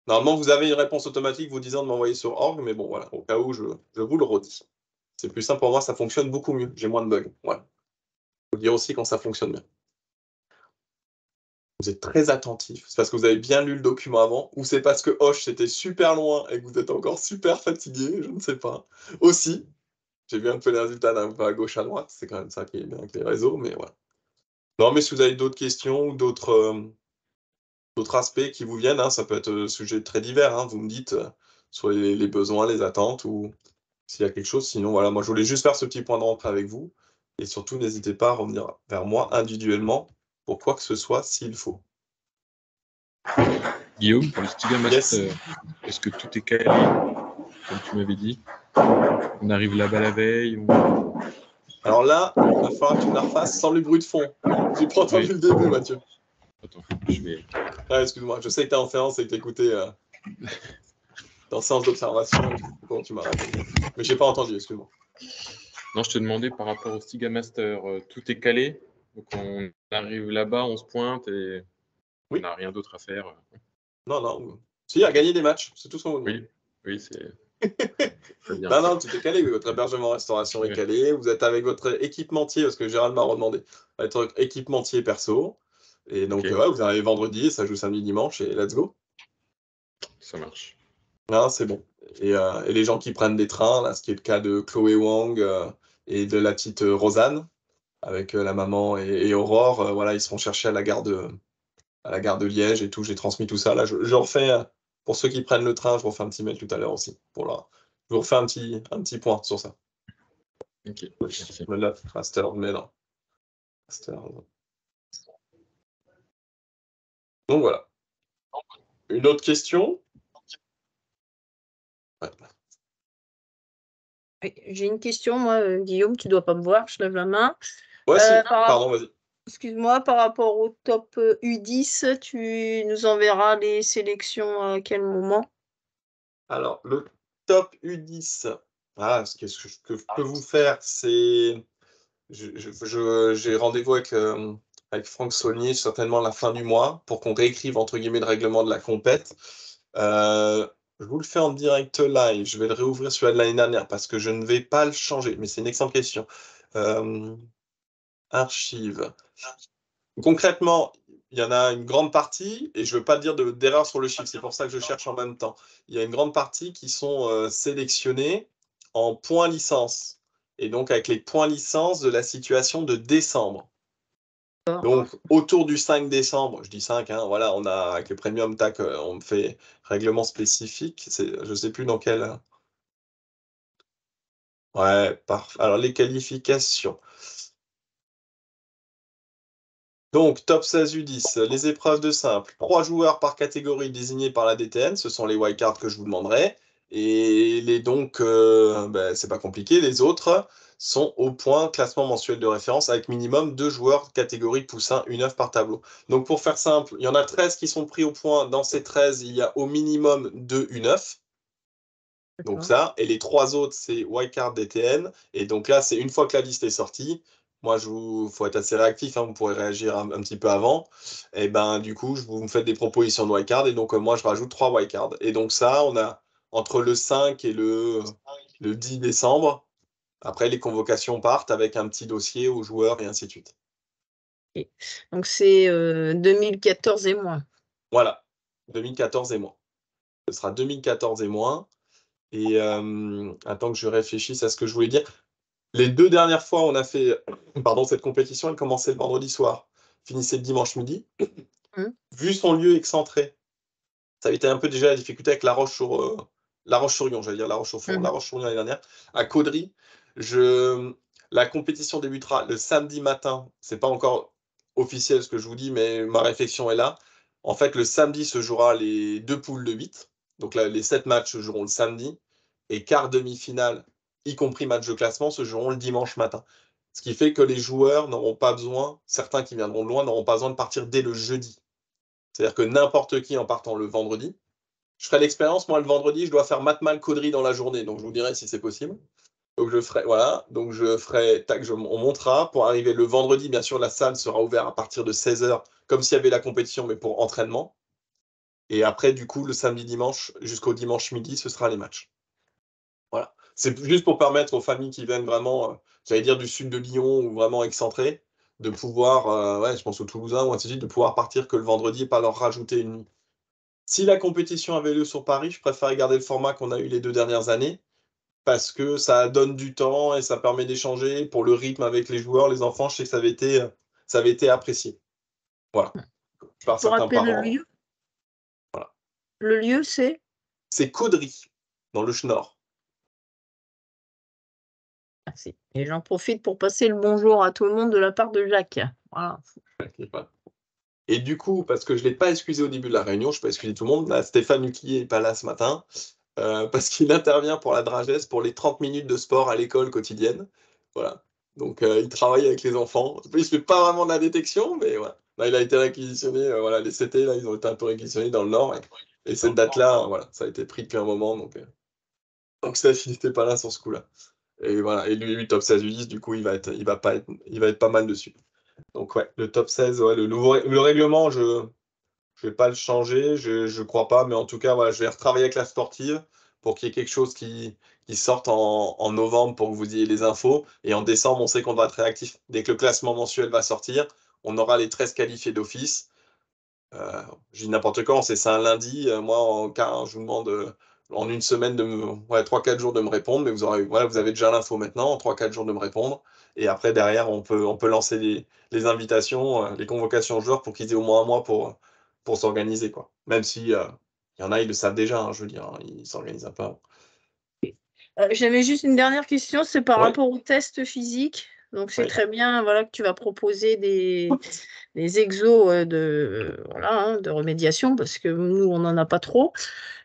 Normalement, vous avez une réponse automatique vous disant de m'envoyer sur org, mais bon, voilà, au cas où, je vous le redis. C'est plus simple pour moi, ça fonctionne beaucoup mieux. J'ai moins de bugs. Voilà. Faut le dire aussi quand ça fonctionne bien. Vous êtes très attentif, c'est parce que vous avez bien lu le document avant, ou c'est parce que Hoche c'était super loin et que vous êtes encore super fatigué, je ne sais pas. Aussi, j'ai vu un peu les résultats d'un peu à gauche, à droite, c'est quand même ça qui est bien avec les réseaux, mais voilà. Non, mais si vous avez d'autres questions ou d'autres aspects qui vous viennent, hein, ça peut être sujet très divers, hein, vous me dites sur les besoins, les attentes, ou s'il y a quelque chose. Sinon, voilà, moi je voulais juste faire ce petit point de rentrée avec vous, et surtout n'hésitez pas à revenir vers moi individuellement pour quoi que ce soit s'il faut. Guillaume, pour le Stiga Master, Yes. est-ce que tout est calé, comme tu m'avais dit? On arrive là-bas la veille Alors là, il va falloir que tu me la refasses sans le bruit de fond. J'ai pas entendu le début, Mathieu. Attends, je vais... Ah, excuse-moi, je sais que t'es en séance et que t'écoutais en séance d'observation. Bon, tu m'as répondu. Mais j'ai pas entendu, excuse-moi. Non, je te demandais par rapport au Stiga Master, tout est calé. Donc on arrive là-bas, on se pointe et Oui. on n'a rien d'autre à faire. Non, non. Si, à gagner des matchs, c'est tout ce qu'on vous demande. Oui, c'est bien. Non, non, tout est calé. Votre hébergement restauration est calé. Vous êtes avec votre équipementier, parce que Gérald m'a redemandé. Votre équipementier perso. Et donc, Ok. ouais, vous arrivez vendredi, ça joue samedi, dimanche, et let's go. Ça marche. Non, c'est bon. Et les gens qui prennent des trains, là, ce qui est le cas de Chloé Wang et de la petite Rosanne, avec la maman et Aurore, voilà, ils seront cherchés à la gare à la gare de Liège et tout. J'ai transmis tout ça. Là, je refais, pour ceux qui prennent le train, je vous refais un petit mail tout à l'heure aussi. Je vous refais un petit point sur ça. Ok, merci. Je me note, master, mais non. Master. Donc voilà. Une autre question? Ouais. Oui, j'ai une question, moi, Guillaume, tu dois pas me voir, je lève la main. Ouais, si. Par Pardon, vas-y. Excuse-moi, par rapport au top U10, tu nous enverras les sélections à quel moment? Alors, le top U10, ce que je peux vous faire, c'est. J'ai rendez-vous avec Franck Saulnier, certainement à la fin du mois, pour qu'on réécrive, entre guillemets, le règlement de la compète. Je vous le fais en direct live. Je vais le réouvrir celui de l'année dernière parce que je ne vais pas le changer. Mais c'est une excellente question. Archives. Concrètement, il y en a une grande partie, et je ne veux pas dire d'erreur sur le chiffre, c'est pour ça que je cherche en même temps. Il y a une grande partie qui sont sélectionnés en points licence, et donc avec les points licence de la situation de décembre. Donc autour du 5 décembre, je dis 5, hein, voilà, on a avec le Premium TAC, on fait règlement spécifique, je ne sais plus dans quel. Ouais, parfait. Alors les qualifications. Donc, top 16 U10, les épreuves de simple. 3 joueurs par catégorie désignés par la DTN, ce sont les wildcards que je vous demanderai. Et c'est pas compliqué, les autres sont au point classement mensuel de référence avec minimum 2 joueurs catégorie poussin U9 par tableau. Donc, pour faire simple, il y en a 13 qui sont pris au point. Dans ces 13, il y a au minimum 2 U9. Donc ça, et les 3 autres, c'est wildcard DTN. Et donc là, c'est une fois que la liste est sortie. Moi, faut être assez réactif, hein, vous pourrez réagir un petit peu avant. Et ben, du coup, vous me faites des propositions de wildcard. Et donc, moi, je rajoute 3 wildcards. Et donc, ça, on a entre le 5 et le 10 décembre. Après, les convocations partent avec un petit dossier aux joueurs et ainsi de suite. Okay. Donc, c'est 2014 et moins. Voilà, 2014 et moins. Ce sera 2014 et moins. Et attends que je réfléchisse à ce que je voulais dire. Les 2 dernières fois, on a fait, cette compétition, elle commençait le vendredi soir, finissait le dimanche midi. Vu son lieu excentré, ça avait été un peu déjà la difficulté avec La Roche-sur-Yon, j'allais dire La Roche-sur-Fonds, La Roche-sur-Yon l'année dernière. À Caudry, la compétition débutera le samedi matin. C'est pas encore officiel ce que je vous dis, mais ma réflexion est là. En fait, le samedi se jouera les 2 poules de 8. Donc là, les 7 matchs se joueront le samedi. Et quart demi-finale, y compris match de classement, se joueront le dimanche matin. Ce qui fait que les joueurs n'auront pas besoin, certains qui viendront de loin, n'auront pas besoin de partir dès le jeudi. C'est-à-dire que n'importe qui en partant le vendredi, je ferai l'expérience, moi le vendredi, je dois faire Matmal Caudry dans la journée, donc je vous dirai si c'est possible. Donc je ferai, on montera pour arriver le vendredi, bien sûr la salle sera ouverte à partir de 16h, comme s'il y avait la compétition, mais pour entraînement. Et après, du coup, le samedi, dimanche, jusqu'au dimanche midi, ce sera les matchs. Voilà. C'est juste pour permettre aux familles qui viennent vraiment, j'allais dire du sud de Lyon ou vraiment excentrées, de pouvoir, je pense aux Toulousains ou ainsi de suite, de pouvoir partir que le vendredi et pas leur rajouter une nuit. Si la compétition avait lieu sur Paris, je préférais garder le format qu'on a eu les 2 dernières années, parce que ça donne du temps et ça permet d'échanger pour le rythme avec les joueurs, les enfants. Je sais que ça avait été apprécié. Voilà. Par Pour certains rappeler parents. le lieu? Voilà. Le lieu, c'est? C'est Caudry, dans le Schnorr. Merci. Et j'en profite pour passer le bonjour à tout le monde de la part de Jacques. Voilà. Et du coup, parce que je ne l'ai pas excusé au début de la réunion, je ne peux pas excuser tout le monde, là, Stéphane Huclier n'est pas là ce matin, parce qu'il intervient pour la Dragesse pour les 30 minutes de sport à l'école quotidienne. Voilà. Donc, il travaille avec les enfants. Il ne fait pas vraiment de la détection, mais voilà. Là, il a été réquisitionné, les CT, là, ils ont été un peu réquisitionnés dans le Nord. Et cette date-là, voilà, ça a été pris depuis un moment. Donc Steph, il n'était pas là sur ce coup-là. Et voilà. Et lui, top 16 U10, du coup, il va être pas mal dessus. Donc, ouais, le top 16, ouais, le règlement, je ne vais pas le changer, je crois pas, mais en tout cas, voilà, je vais retravailler avec la sportive pour qu'il y ait quelque chose qui sorte en novembre pour que vous ayez les infos. Et en décembre, on sait qu'on va être réactif. Dès que le classement mensuel va sortir, on aura les 13 qualifiés d'office. Je dis n'importe quand, c'est ça un lundi. Moi, je vous demande en une semaine 3-4 jours de me répondre, mais vous avez déjà l'info maintenant, en 3-4 jours de me répondre. Et après, derrière, on peut lancer les invitations, les convocations aux joueurs pour qu'ils aient au moins un mois pour s'organiser, quoi. Même si il y en a, ils le savent déjà, hein, je veux dire, hein, ils s'organisent un peu avant. J'avais juste une dernière question, c'est par Ouais. rapport au test physique. Donc, c'est Oui. très bien voilà, que tu vas proposer des exos de remédiation, parce que nous, on n'en a pas trop.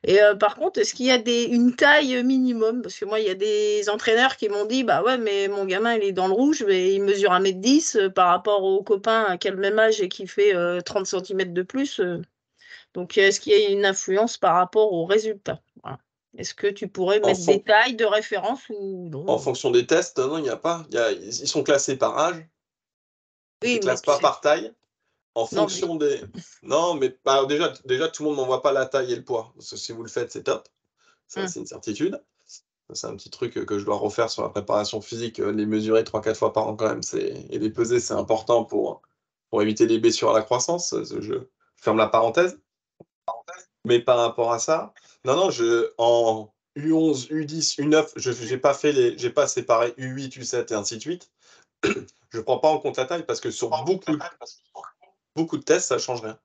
Et par contre, est-ce qu'il y a une taille minimum? Parce que moi, il y a des entraîneurs qui m'ont dit, bah ouais, mais mon gamin, il est dans le rouge, mais il mesure 1,10 m par rapport au copain qui a le même âge et qui fait 30 cm de plus. Donc, est-ce qu'il y a une influence par rapport aux résultats? Voilà. Est-ce que tu pourrais mettre des tailles de référence ou non? En fonction des tests, non, il n'y a pas. Ils sont classés par âge. Ils ne Oui, se classent pas par taille. En fonction des. Non, mais bah, déjà, tout le monde n'envoie pas la taille et le poids. Parce que si vous le faites, c'est top. Ça, c'est une certitude. C'est un petit truc que je dois refaire sur la préparation physique, les mesurer 3-4 fois par an quand même. Et les peser, c'est important pour éviter les blessures à la croissance. Je ferme la parenthèse. Mais par rapport à ça, non, en U11, U10, U9, j'ai pas séparé U8, U7 et ainsi de suite. Je prends pas en compte la taille parce que sur beaucoup de tests, ça change rien.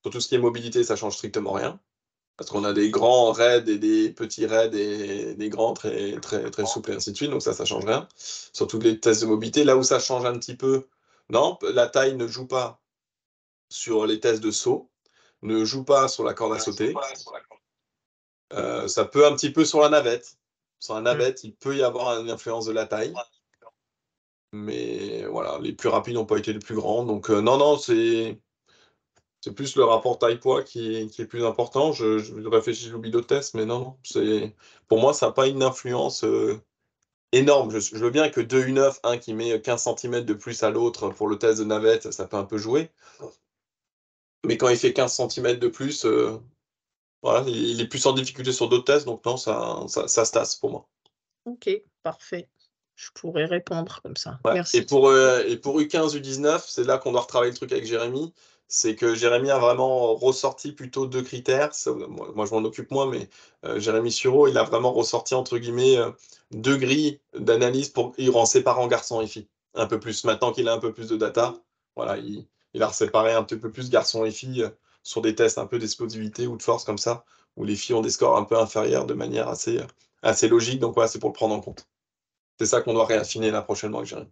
Sur tout ce qui est mobilité, ça change strictement rien. Parce qu'on a des grands raids et des petits raids et des grands très, très, très souples et ainsi de suite. Donc ça change rien. Sur tous les tests de mobilité, là où ça change un petit peu, non, la taille ne joue pas sur les tests de saut, ne joue pas sur la corde à sauter. Ça peut un petit peu sur la navette. Sur la navette, il peut y avoir une influence de la taille. Mais voilà, les plus rapides n'ont pas été les plus grands. Donc non, c'est plus le rapport taille-poids qui est plus important. Je réfléchis, j'oublie d'autres tests, mais non. Pour moi, ça n'a pas une influence énorme. Je veux bien que 2 U9, un qui met 15 cm de plus à l'autre pour le test de navette, ça peut un peu jouer. Mais quand il fait 15 cm de plus, voilà, il est plus en difficulté sur d'autres tests, donc non, ça se tasse pour moi. Ok, parfait. Je pourrais répondre comme ça. Ouais. Merci. Et pour U15, U19, c'est là qu'on doit retravailler le truc avec Jérémy. C'est que Jérémy a vraiment ressorti plutôt 2 critères. Moi, je m'en occupe moins, mais Jérémy Sureau, il a vraiment ressorti, entre guillemets, 2 grilles d'analyse en séparant garçons et filles. Un peu plus. Maintenant qu'il a un peu plus de data, voilà, il a séparé un petit peu plus garçons et filles sur des tests un peu d'explosivité ou de force comme ça, où les filles ont des scores un peu inférieurs de manière assez logique. Donc voilà, c'est pour le prendre en compte. C'est ça qu'on doit réaffiner là prochainement avec Jérémy.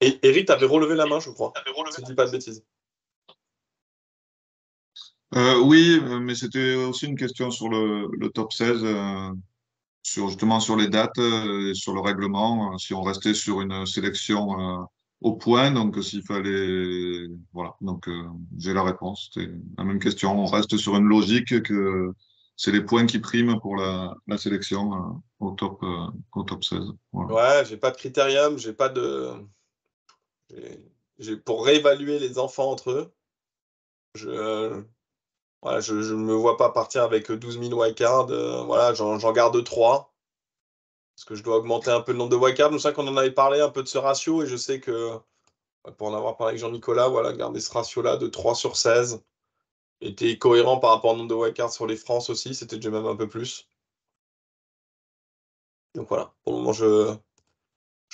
Et Eric, t'avais relevé la main, je crois. Si je dis pas de bêtises. Oui, mais c'était aussi une question sur le top 16, justement sur les dates et sur le règlement, si on restait sur une sélection au point, donc s'il fallait. Voilà, donc j'ai la réponse. C'était la même question. On reste sur une logique que c'est les points qui priment pour la sélection au top 16. Voilà. Ouais, j'ai pas de critérium, j'ai pas de. Pour réévaluer les enfants entre eux, voilà, je ne me vois pas partir avec 12 000 wildcards. Voilà, j'en garde 3. Parce que je dois augmenter un peu le nombre de wildcards. Je sais qu'on en avait parlé un peu de ce ratio et je sais que, pour en avoir parlé avec Jean-Nicolas, voilà, garder ce ratio-là de 3 sur 16 était cohérent par rapport au nombre de wildcards sur les France aussi. C'était déjà même un peu plus. Donc voilà, pour le moment, je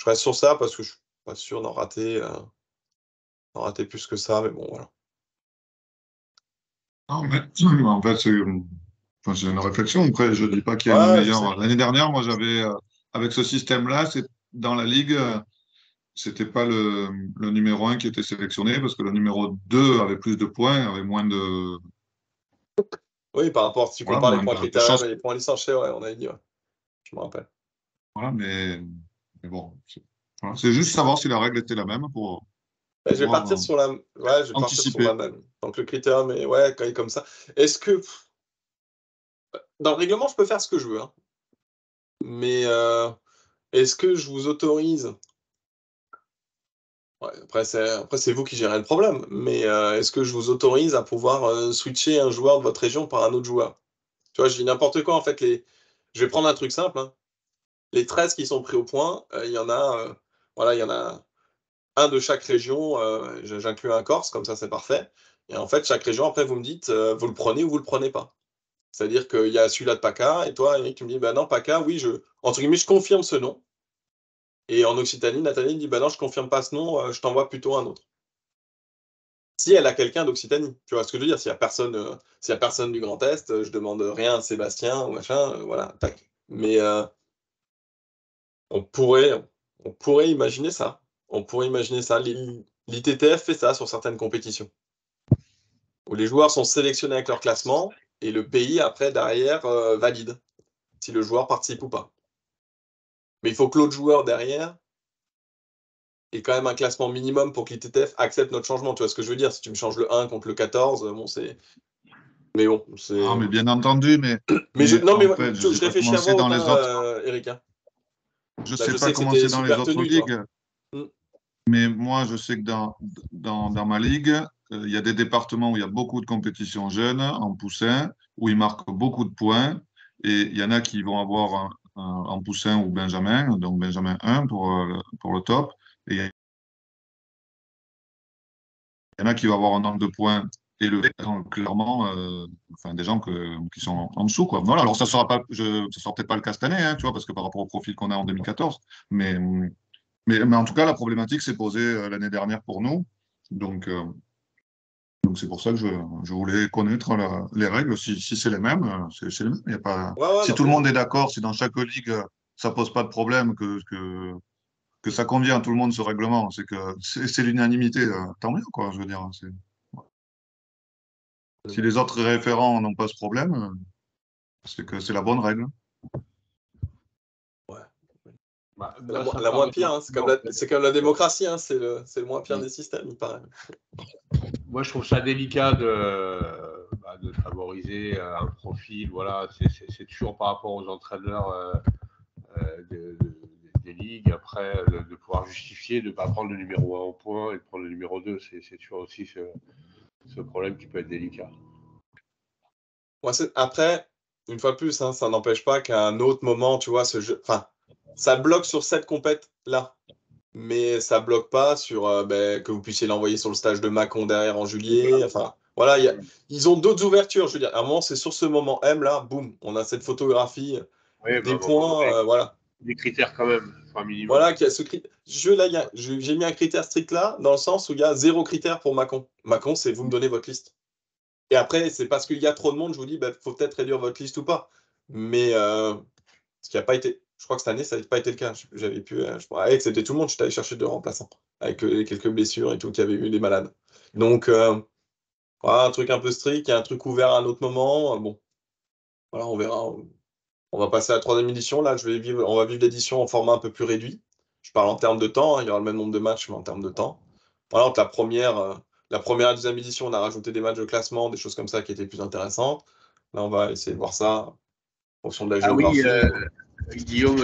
reste sur ça parce que je suis pas sûr d'en rater plus que ça, mais bon, voilà. Non, mais en fait, c'est une réflexion. Après, je dis pas qu'il y a une Ouais, meilleure. L'année dernière, moi, j'avais, avec ce système-là, dans la ligue, c'était pas le numéro 1 qui était sélectionné parce que le numéro 2 avait plus de points, avait moins de. Oui, par rapport, si tu Voilà, compares les moins points de critériels chances. et les points licenciés, ouais, on avait dit, ouais. Je me rappelle. Voilà, mais bon. Voilà. C'est juste savoir si la règle était la même pour Ouais, je vais pouvoir partir sur la, ouais, je vais partir sur la anticiper. même. Donc le critère, mais ouais, quand il est comme ça. Est-ce que dans le règlement, je peux faire ce que je veux, hein. Mais est-ce que je vous autorise? Ouais, après, c'est vous qui gérez le problème. Mais est-ce que je vous autorise à pouvoir switcher un joueur de votre région par un autre joueur? Tu vois, je dis n'importe quoi. En fait, je vais prendre un truc simple, hein. Les 13 qui sont pris au point, il y en a, voilà, il y en a un de chaque région. J'inclus un Corse, comme ça, c'est parfait. Et en fait, chaque région, après, vous me dites, vous le prenez ou vous le prenez pas. C'est-à-dire qu'il y a celui-là de PACA, et toi, Eric, tu me dis, ben non, PACA, oui, entre guillemets, je confirme ce nom. Et en Occitanie, Nathalie dit, bah non, je confirme pas ce nom, je t'envoie plutôt un autre. Si elle a quelqu'un d'Occitanie, tu vois ce que je veux dire, s'il y a personne du Grand Est, je demande rien à Sébastien ou machin, voilà, tac. Mais on pourrait imaginer ça. On pourrait imaginer ça. L'ITTF fait ça sur certaines compétitions, où les joueurs sont sélectionnés avec leur classement et le pays après derrière valide si le joueur participe ou pas. Mais il faut que l'autre joueur derrière ait quand même un classement minimum pour que l'ITTF accepte notre changement. Tu vois ce que je veux dire? Si tu me changes le 1 contre le 14, bon, c'est. Mais bon, c'est. Ah, mais bien entendu, mais non, mais en fait, je je sais pas réfléchis comment à c'est voix dans haute, les autres. Eric. Hein. Je Là, sais je pas sais que comment c'était c'est dans les super autres tenu, toi. ligues, mais moi, je sais que dans ma ligue, il y a des départements où il y a beaucoup de compétitions jeunes en poussin, où ils marquent beaucoup de points, et il y en a qui vont avoir en poussin ou Benjamin, donc Benjamin 1 pour le top, et il y en a qui vont avoir un nombre de points élevé, clairement, enfin, des gens qui sont en dessous, quoi. Voilà, alors ça sera peut-être pas le cas cette année, hein, tu vois, parce que par rapport au profil qu'on a en 2014, mais en tout cas, la problématique s'est posée l'année dernière pour nous. Donc c'est pour ça que je voulais connaître les règles. Si c'est les mêmes, c'est les mêmes. Il y a pas... Ouais, Si non, tout le monde est d'accord, si dans chaque ligue, ça pose pas de problème, que ça convient à tout le monde ce règlement, c'est l'unanimité, tant mieux, quoi, je veux dire. Si les autres référents n'ont pas ce problème, c'est que c'est la bonne règle. Ouais. Bah, La, moi, ça me la moins paraît pire, hein, c'est comme la démocratie, hein, c'est le moins pire des systèmes, il paraît. Moi, je trouve ça délicat de favoriser un profil. Voilà, c'est toujours par rapport aux entraîneurs des ligues. Après, de pouvoir justifier de ne pas prendre le numéro 1 au point et de prendre le numéro 2. C'est toujours aussi ce problème qui peut être délicat. Ouais, après, une fois de plus, hein, ça n'empêche pas qu'à un autre moment, tu vois, enfin, ça bloque sur cette compète-là. Mais ça bloque pas sur que vous puissiez l'envoyer sur le stage de Mâcon derrière en juillet. Enfin, voilà, ils ont d'autres ouvertures. Je veux dire, à un moment, c'est sur ce moment M là, boum, on a cette photographie, Oui, des points, voilà. Des critères quand même, un minimum. Voilà, qu'il y a ce j'ai mis un critère strict là, dans le sens où il y a 0 critère pour Mâcon. Mâcon, c'est vous me donnez votre liste. Et après, c'est parce qu'il y a trop de monde, je vous dis, faut peut-être réduire votre liste ou pas. Mais ce qui n'a pas été. Je crois que cette année, ça n'a pas été le cas. J'avais pu. Avec, c'était tout le monde, je suis allé chercher 2 remplaçants. Avec quelques blessures et tout, qui avait eu des malades. Donc, voilà, un truc un peu strict, il y a un truc ouvert à un autre moment. Bon, voilà, on verra. On va passer à la 3e édition. Là, on va vivre l'édition en format un peu plus réduit. Je parle en termes de temps, hein, il y aura le même nombre de matchs, mais en termes de temps. Voilà, entre la première et la 2e édition, on a rajouté des matchs de classement, des choses comme ça qui étaient plus intéressantes. Là, on va essayer de voir ça en fonction de la géographie. Guillaume,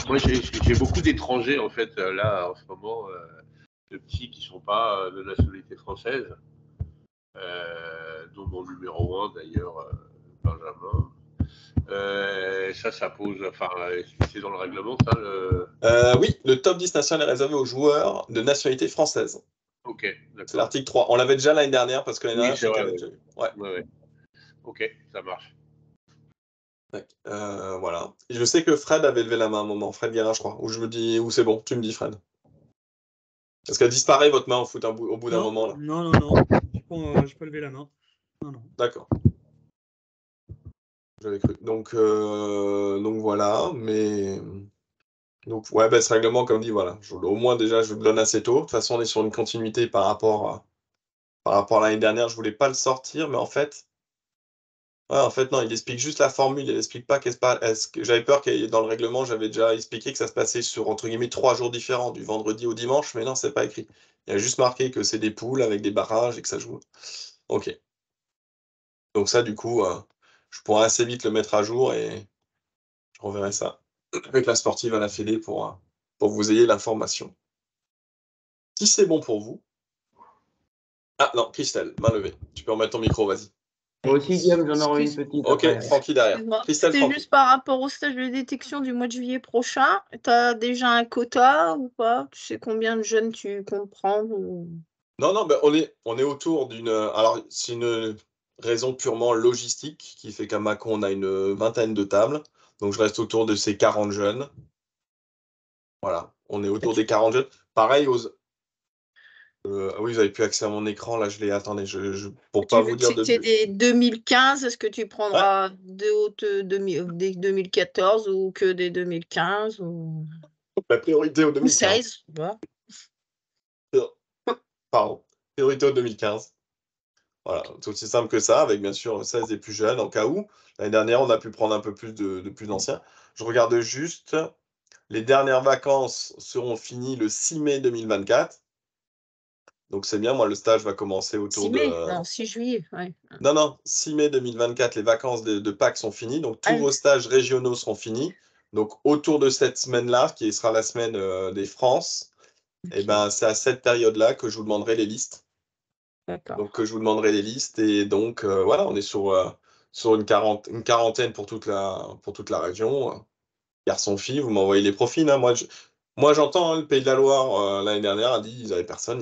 moi j'ai beaucoup d'étrangers en fait là en ce moment, de petits qui ne sont pas de nationalité française, dont mon numéro 1 d'ailleurs, Benjamin. Ça pose, enfin, c'est dans le règlement, ça. Oui, le top 10 national est réservé aux joueurs de nationalité française. Ok, d'accord. C'est l'article 3. On l'avait déjà l'année dernière parce que l'année dernière, c'est vrai. déjà vu. Ouais. Ouais. Ok, ça marche. Voilà. Et je sais que Fred avait levé la main à un moment, Fred Guérin, je crois. Où je me dis, où c'est bon, tu me dis, Fred. Parce qu'elle disparaît votre main au bout d'un moment là. Non. J'ai pas levé la main. Non. D'accord. J'avais cru. Donc voilà, mais. Donc ouais, ce règlement, comme dit, voilà. Au moins déjà, je le donne assez tôt. De toute façon, on est sur une continuité par rapport à l'année dernière. Je voulais pas le sortir, mais en fait. Ouais, en fait, non, il explique juste la formule, il explique pas j'avais peur que dans le règlement, j'avais déjà expliqué que ça se passait sur, entre guillemets, 3 jours différents, du vendredi au dimanche, mais non, c'est pas écrit. Il y a juste marqué que c'est des poules avec des barrages et que ça joue. Ok. Donc ça, du coup, je pourrais assez vite le mettre à jour et je reverrai ça avec la sportive à la Fédé pour que vous ayez l'information. Si c'est bon pour vous. Ah non, Christelle, main levée. Tu peux remettre ton micro, vas-y. Moi aussi, Guillaume, j'en aurai une petite. Ok, après. Francky derrière. Christelle, C'était Francky. juste par rapport au stage de détection du mois de juillet prochain. Tu as déjà un quota ou pas? Tu sais combien de jeunes tu comptes prendre ou... Non, on est autour d'une. Alors, c'est une raison purement logistique qui fait qu'à Mâcon, on a une vingtaine de tables. Donc, je reste autour de ces 40 jeunes. Voilà, on est autour des 40 jeunes. Pareil, oui, vous avez plus accès à mon écran, là, je l'ai. Attendez, pour pas Tu vous veux que dire de. c'était des 2015, est-ce que tu Ouais, prendras des 2014 ou que des 2015 ou la priorité au 2015. 16, tu vois. Pardon, priorité au 2015. Voilà, c'est aussi simple que ça, avec bien sûr 16 des plus jeunes, en cas où. L'année dernière, on a pu prendre un peu plus de plus anciens. Je regarde juste, les dernières vacances seront finies le 6 mai 2024. Donc c'est bien, moi le stage va commencer 6 autour mai, de... non, 6 juillet, ouais. Non, 6 mai 2024, les vacances de Pâques sont finies, donc tous Ah, vos stages régionaux seront finis. Donc autour de cette semaine-là, qui sera la semaine des France, et ok, ben, c'est à cette période-là que je vous demanderai les listes. d'accord. Donc je vous demanderai les listes, et donc voilà, on est sur une quarantaine pour toute la région. Garçon-fille, vous m'envoyez les profils, hein. Moi, j'entends, hein, le Pays de la Loire, l'année dernière, a dit ils avaient personne.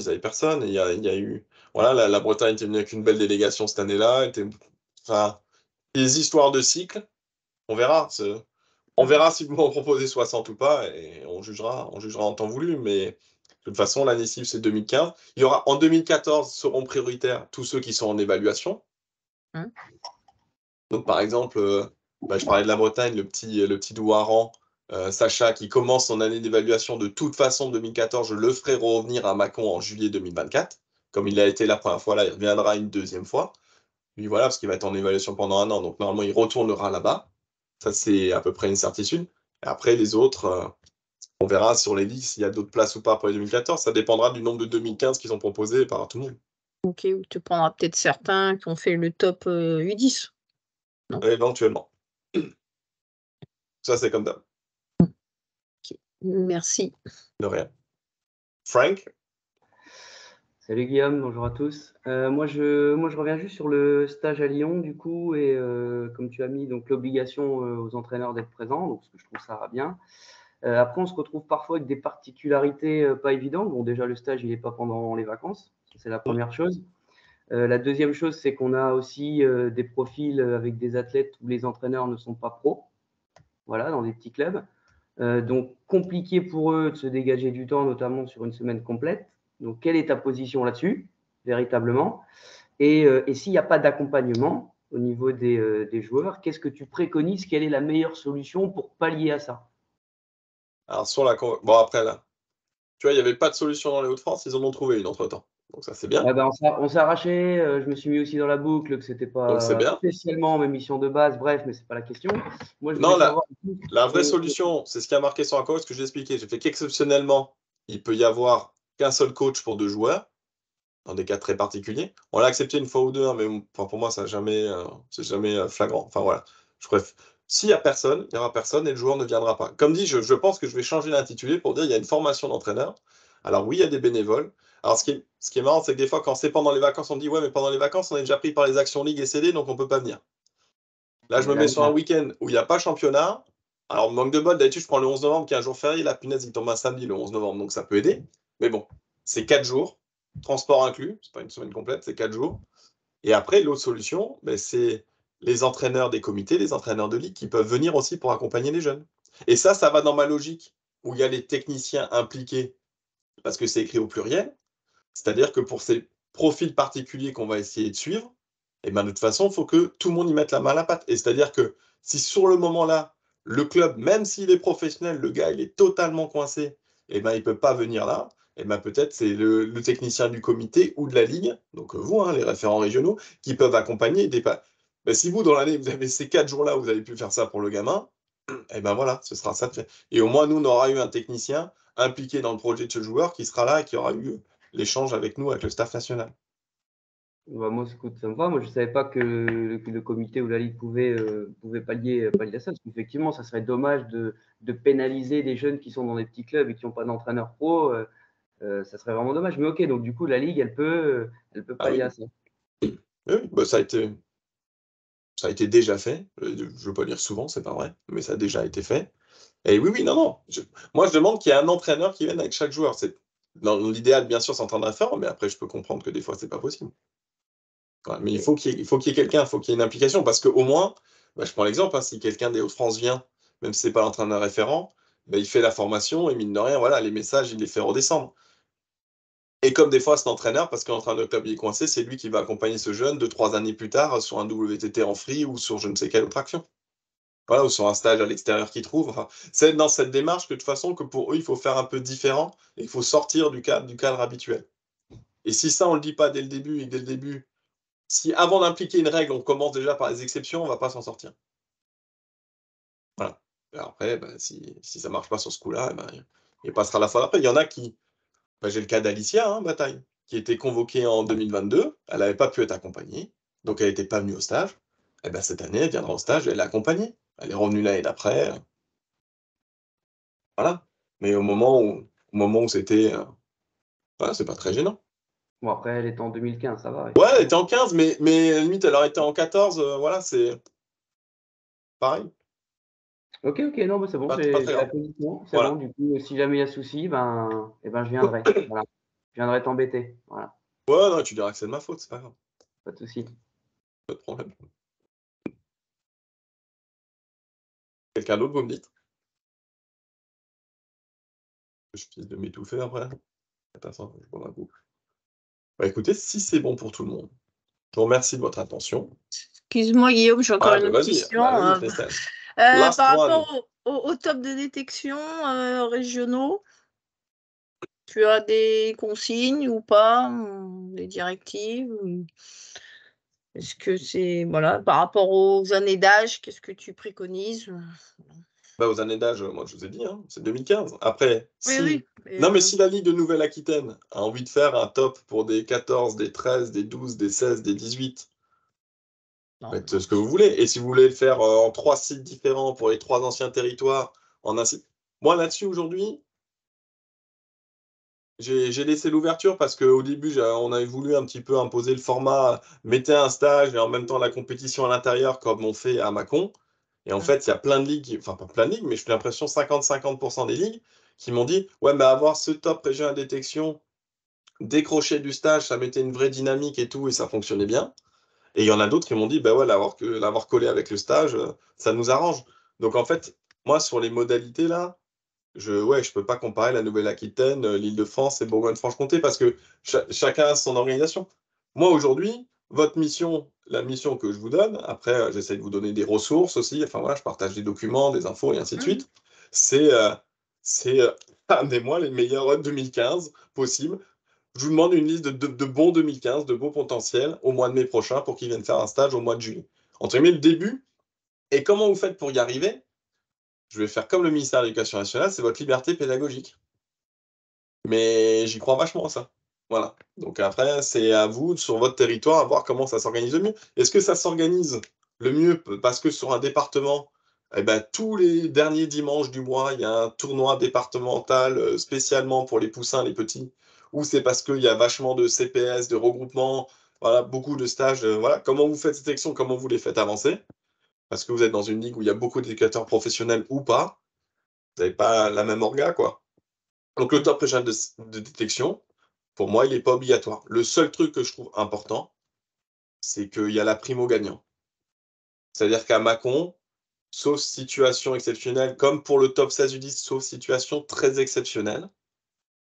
Et il y a eu. Voilà, la Bretagne était venue avec une belle délégation cette année-là. Enfin, les histoires de cycle, on verra. On verra si vous m'en proposez 60 ou pas, et on jugera en temps voulu. Mais de toute façon, l'année cible, c'est 2015. Il y aura, en 2014, seront prioritaires tous ceux qui sont en évaluation. Hein. Donc, par exemple, je parlais de la Bretagne, le petit Douaran, Sacha, qui commence son année d'évaluation de toute façon 2014, je le ferai revenir à Mâcon en juillet 2024. Comme il a été la première fois là, il reviendra une deuxième fois. Lui, voilà, parce qu'il va être en évaluation pendant un an, donc normalement, il retournera là-bas. Ça, c'est à peu près une certitude. Et après, les autres, on verra sur les listes s'il y a d'autres places ou pas pour les 2014. Ça dépendra du nombre de 2015 qui sont proposés par tout le monde. Ok, ou tu prendras peut-être certains qui ont fait le top U10. Non. Éventuellement. Ça, c'est comme d'hab. Ok, merci. De rien. Frank? Salut Guillaume, bonjour à tous. Moi, je reviens juste sur le stage à Lyon, du coup, et comme tu as mis donc l'obligation aux entraîneurs d'être présents, donc ce que je trouve ça bien. Après, on se retrouve parfois avec des particularités pas évidentes. Bon, déjà, le stage, il n'est pas pendant les vacances, ça, c'est la première chose. La deuxième chose, c'est qu'on a aussi des profils avec des athlètes où les entraîneurs ne sont pas pros, voilà, dans des petits clubs. Donc, compliqué pour eux de se dégager du temps, notamment sur une semaine complète. Donc, quelle est ta position là-dessus, véritablement? Et s'il n'y a pas d'accompagnement au niveau des joueurs, qu'est-ce que tu préconises? Quelle est la meilleure solution pour pallier à ça? Alors, bon, après, là, tu vois, il n'y avait pas de solution dans les Hauts-de-France, ils en ont trouvé une entre-temps. Donc, ça, c'est bien. Ben, on s'est arraché. Je me suis mis aussi dans la boucle que ce n'était Donc, c'est pas bien. spécialement ma mission de base. Bref, mais ce n'est pas la question. Moi, je Non, voulais savoir. la vraie solution, c'est ce qui a marqué sur l'accord, ce que j'ai expliqué. J'ai fait qu'exceptionnellement, il peut y avoir qu'un seul coach pour 2 joueurs, dans des cas très particuliers. On l'a accepté une fois ou deux, hein, mais enfin, pour moi, ça c'est jamais flagrant. Enfin, voilà. S'il n'y a personne, il n'y aura personne et le joueur ne viendra pas. Comme dit, je pense que je vais changer l'intitulé pour dire il y a une formation d'entraîneur. Alors oui, il y a des bénévoles. Alors ce qui est marrant, c'est que des fois, quand c'est pendant les vacances, on dit ouais, mais pendant les vacances, on est déjà pris par les Actions Ligue et CD, donc on ne peut pas venir. Là, je me mets sur un week-end où il n'y a pas championnat. Alors, manque de bol, d'habitude, je prends le 11 novembre, qui est un jour férié. La punaise, il tombe un samedi, le 11 novembre, donc ça peut aider. Mais bon, c'est 4 jours, transport inclus, c'est pas une semaine complète, c'est 4 jours. Et après, l'autre solution, c'est les entraîneurs des comités, les entraîneurs de ligue qui peuvent venir aussi pour accompagner les jeunes. Et ça va dans ma logique où il y a les techniciens impliqués, parce que c'est écrit au pluriel. C'est-à-dire que pour ces profils particuliers qu'on va essayer de suivre, et ben de toute façon, il faut que tout le monde y mette la main à la pâte. Et c'est-à-dire que si sur le moment-là, le club, même s'il est professionnel, le gars, il est totalement coincé, et ben il ne peut pas venir là, et ben peut-être c'est le technicien du comité ou de la ligue, donc vous, hein, les référents régionaux, qui peuvent accompagner des pas. Ben, si vous, dans l'année, vous avez ces 4 jours-là, vous avez pu faire ça pour le gamin, et ben voilà, ce sera ça de fait. Et au moins, nous, on aura eu un technicien impliqué dans le projet de ce joueur qui sera là et qui aura eu l'échange avec nous, avec le staff national. Bah, moi, écoute, ça me va. Moi, je ne savais pas que le comité ou la ligue pouvait pallier à ça. Parce qu'effectivement, ça serait dommage de pénaliser des jeunes qui sont dans des petits clubs et qui n'ont pas d'entraîneur pro. Ça serait vraiment dommage. Mais ok, donc du coup, la ligue, elle peut pallier à ça. Oui, bah, ça a été déjà fait. Je ne veux pas dire souvent, c'est pas vrai, mais ça a déjà été fait. Et oui, non. Moi, je demande qu'il y ait un entraîneur qui vienne avec chaque joueur. Dans l'idéal, bien sûr, c'est en train de faire, mais après, je peux comprendre que des fois, c'est pas possible. Ouais, mais il faut qu'il y ait quelqu'un, il faut qu'il y ait une implication, parce qu'au moins, je prends l'exemple, hein, si quelqu'un des Hauts-de-France vient, même si c'est pas l'entraîneur référent, ben, il fait la formation et mine de rien, voilà, les messages, il les fait redescendre. Et comme des fois, cet entraîneur, parce que l'entraîneur de club il est coincé, c'est lui qui va accompagner ce jeune 2-3 années plus tard sur un WTT en free ou sur je ne sais quelle autre action. Voilà, ou sur un stage à l'extérieur qu'ils trouvent. Enfin, c'est dans cette démarche que de toute façon, que pour eux, il faut faire un peu différent et il faut sortir du cadre habituel. Et si ça, on ne le dit pas dès le début, et dès le début, si avant d'impliquer une règle, on commence déjà par les exceptions, on ne va pas s'en sortir. Voilà. Et après, ben, si ça ne marche pas sur ce coup-là, eh ben, il passera la fois d'après. Il y en a qui. Ben, j'ai le cas d'Alicia, hein, Bataille, qui était convoquée en 2022. Elle n'avait pas pu être accompagnée, donc elle n'était pas venue au stage. Et ben, cette année, elle viendra au stage et elle est accompagnée. Elle est revenue l'année d'après. Voilà. Mais au moment où c'était. Voilà, c'est pas très gênant. Bon, après, elle était en 2015, ça va. Ouais, elle était en 15, mais limite, elle aurait été en 14. Voilà, c'est pareil. Ok, non, bah, c'est bon, Pas j'ai très la grave. position. C'est Voilà. bon, du coup, si jamais il y a souci, je viendrai. Voilà. Je viendrai t'embêter. Voilà, Ouais, non, tu diras que c'est de ma faute, c'est pas grave. pas de souci. Pas de problème. Quelqu'un d'autre, vous me dites? Je finis de m'étouffer après. Attends, je prends un coup. Bah écoutez, si c'est bon pour tout le monde, je vous remercie de votre attention. Excuse-moi, Guillaume, j'ai encore Ah, une bah autre vas-y, question. vas-y, Christelle. Par Last one. rapport au top de détection régionaux, tu as des consignes ou pas, des directives Est-ce que c'est, voilà, par rapport aux années d'âge, qu'est-ce que tu préconises Bah, aux années d'âge, moi je vous ai dit, hein, c'est 2015. Après, Oui. non, mais si la Ligue de Nouvelle-Aquitaine a envie de faire un top pour des 14, des 13, des 12, des 16, des 18, faites ce que vous voulez. Et si vous voulez le faire en 3 sites différents pour les 3 anciens territoires, en un site. Moi là-dessus aujourd'hui, j'ai laissé l'ouverture parce qu'au début, on avait voulu un petit peu imposer le format, mettez un stage et en même temps la compétition à l'intérieur comme on fait à Mâcon. Et en fait, il y a plein de ligues, enfin pas plein de ligues, mais j'ai l'impression 50-50% des ligues qui m'ont dit, ouais, mais avoir ce top région à détection, décrocher du stage, ça mettait une vraie dynamique et tout, et ça fonctionnait bien. Et il y en a d'autres qui m'ont dit, bah ouais, l'avoir collé avec le stage, ça nous arrange. Donc en fait, moi, sur les modalités là, je peux pas comparer la Nouvelle-Aquitaine, l'Île-de-France et Bourgogne-Franche-Comté parce que chacun a son organisation. Moi, aujourd'hui, votre mission, la mission que je vous donne, après, j'essaie de vous donner des ressources aussi, enfin voilà, je partage des documents, des infos et ainsi de suite, c'est amenez-moi les meilleurs runs 2015 possibles. Je vous demande une liste de bons 2015, de beaux potentiels au mois de mai prochain pour qu'ils viennent faire un stage au mois de juillet. Entre guillemets, le début. Et comment vous faites pour y arriver? Je vais faire comme le ministère de l'Éducation nationale, c'est votre liberté pédagogique. Mais j'y crois vachement à ça. Voilà. Donc après, c'est à vous, sur votre territoire, à voir comment ça s'organise le mieux. Est-ce que ça s'organise le mieux parce que sur un département, eh ben, tous les derniers dimanches du mois, il y a un tournoi départemental spécialement pour les poussins, les petits, ou c'est parce qu'il y a vachement de CPS, de regroupements, voilà, beaucoup de stages. Voilà. Comment vous faites cette sélection, comment vous les faites avancer? Parce que vous êtes dans une ligue où il y a beaucoup d'éducateurs professionnels ou pas, vous n'avez pas la même orga, quoi. Donc le top régional de détection, pour moi, il n'est pas obligatoire. Le seul truc que je trouve important, c'est qu'il y a la prime au gagnant. C'est-à-dire qu'à Mâcon, sauf situation exceptionnelle, comme pour le top 16 U10, sauf situation très exceptionnelle,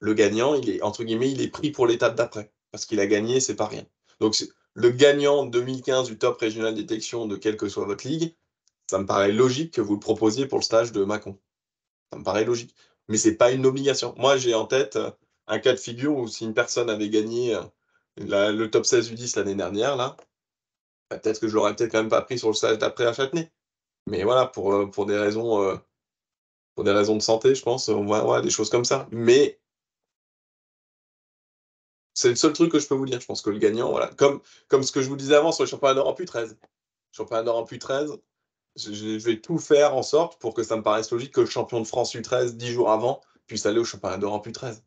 le gagnant, il est, entre guillemets, il est pris pour l'étape d'après. Parce qu'il a gagné, c'est pas rien. Donc le gagnant 2015 du top régional de détection de quelle que soit votre ligue, ça me paraît logique que vous le proposiez pour le stage de Mâcon. Ça me paraît logique. Mais c'est pas une obligation. Moi, j'ai en tête un cas de figure où si une personne avait gagné le top 16 U10 l'année dernière, là, bah, peut-être que je l'aurais peut-être quand même pas pris sur le stage d'après à Châtenay. Mais voilà, pour des raisons de santé, je pense, voilà, des choses comme ça. Mais c'est le seul truc que je peux vous dire. Je pense que le gagnant, voilà, comme ce que je vous disais avant sur le championnat d'Europe U13. Championnat d'Europe U13, je vais tout faire en sorte pour que ça me paraisse logique que le champion de France U13, 10 jours avant, puisse aller au championnat d'Europe U13.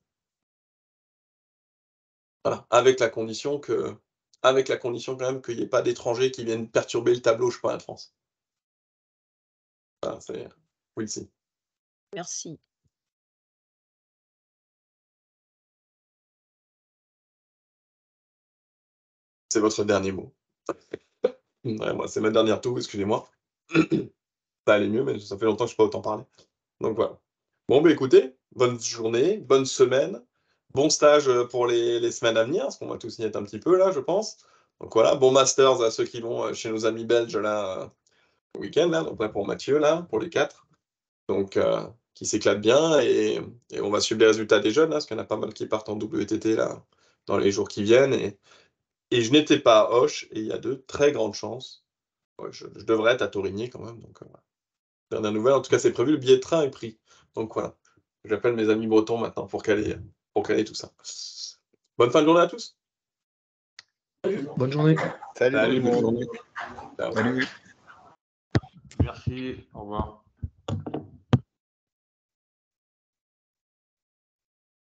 Voilà, avec la condition quand même qu'il n'y ait pas d'étrangers qui viennent perturber le tableau championnat de France. Voilà, c'est we'll see. Merci. C'est votre dernier mot. Ouais, moi, c'est ma dernière tour, excusez-moi. Ça allait mieux, mais ça fait longtemps que je n'ai pas autant parlé. Donc voilà. Bon, bah écoutez, bonne journée, bonne semaine, bon stage pour les semaines à venir, parce qu'on va tous y être un petit peu là, je pense. Donc voilà, bon masters à ceux qui vont chez nos amis belges là, le week-end, là, donc là pour Mathieu, là, pour les 4. Donc, qui s'éclatent bien et on va suivre les résultats des jeunes, là, parce qu'il y en a pas mal qui partent en WTT là, dans les jours qui viennent. Et je n'étais pas à Auch, et il y a de très grandes chances. Ouais, je devrais être à Torigny quand même. Donc, voilà. Dernière nouvelle, en tout cas, c'est prévu, le billet de train est pris. Donc voilà, j'appelle mes amis bretons maintenant pour caler tout ça. Bonne fin de journée à tous. Bonne journée. Salut tout le bonne monde. journée. Ciao. Salut. Merci, au revoir.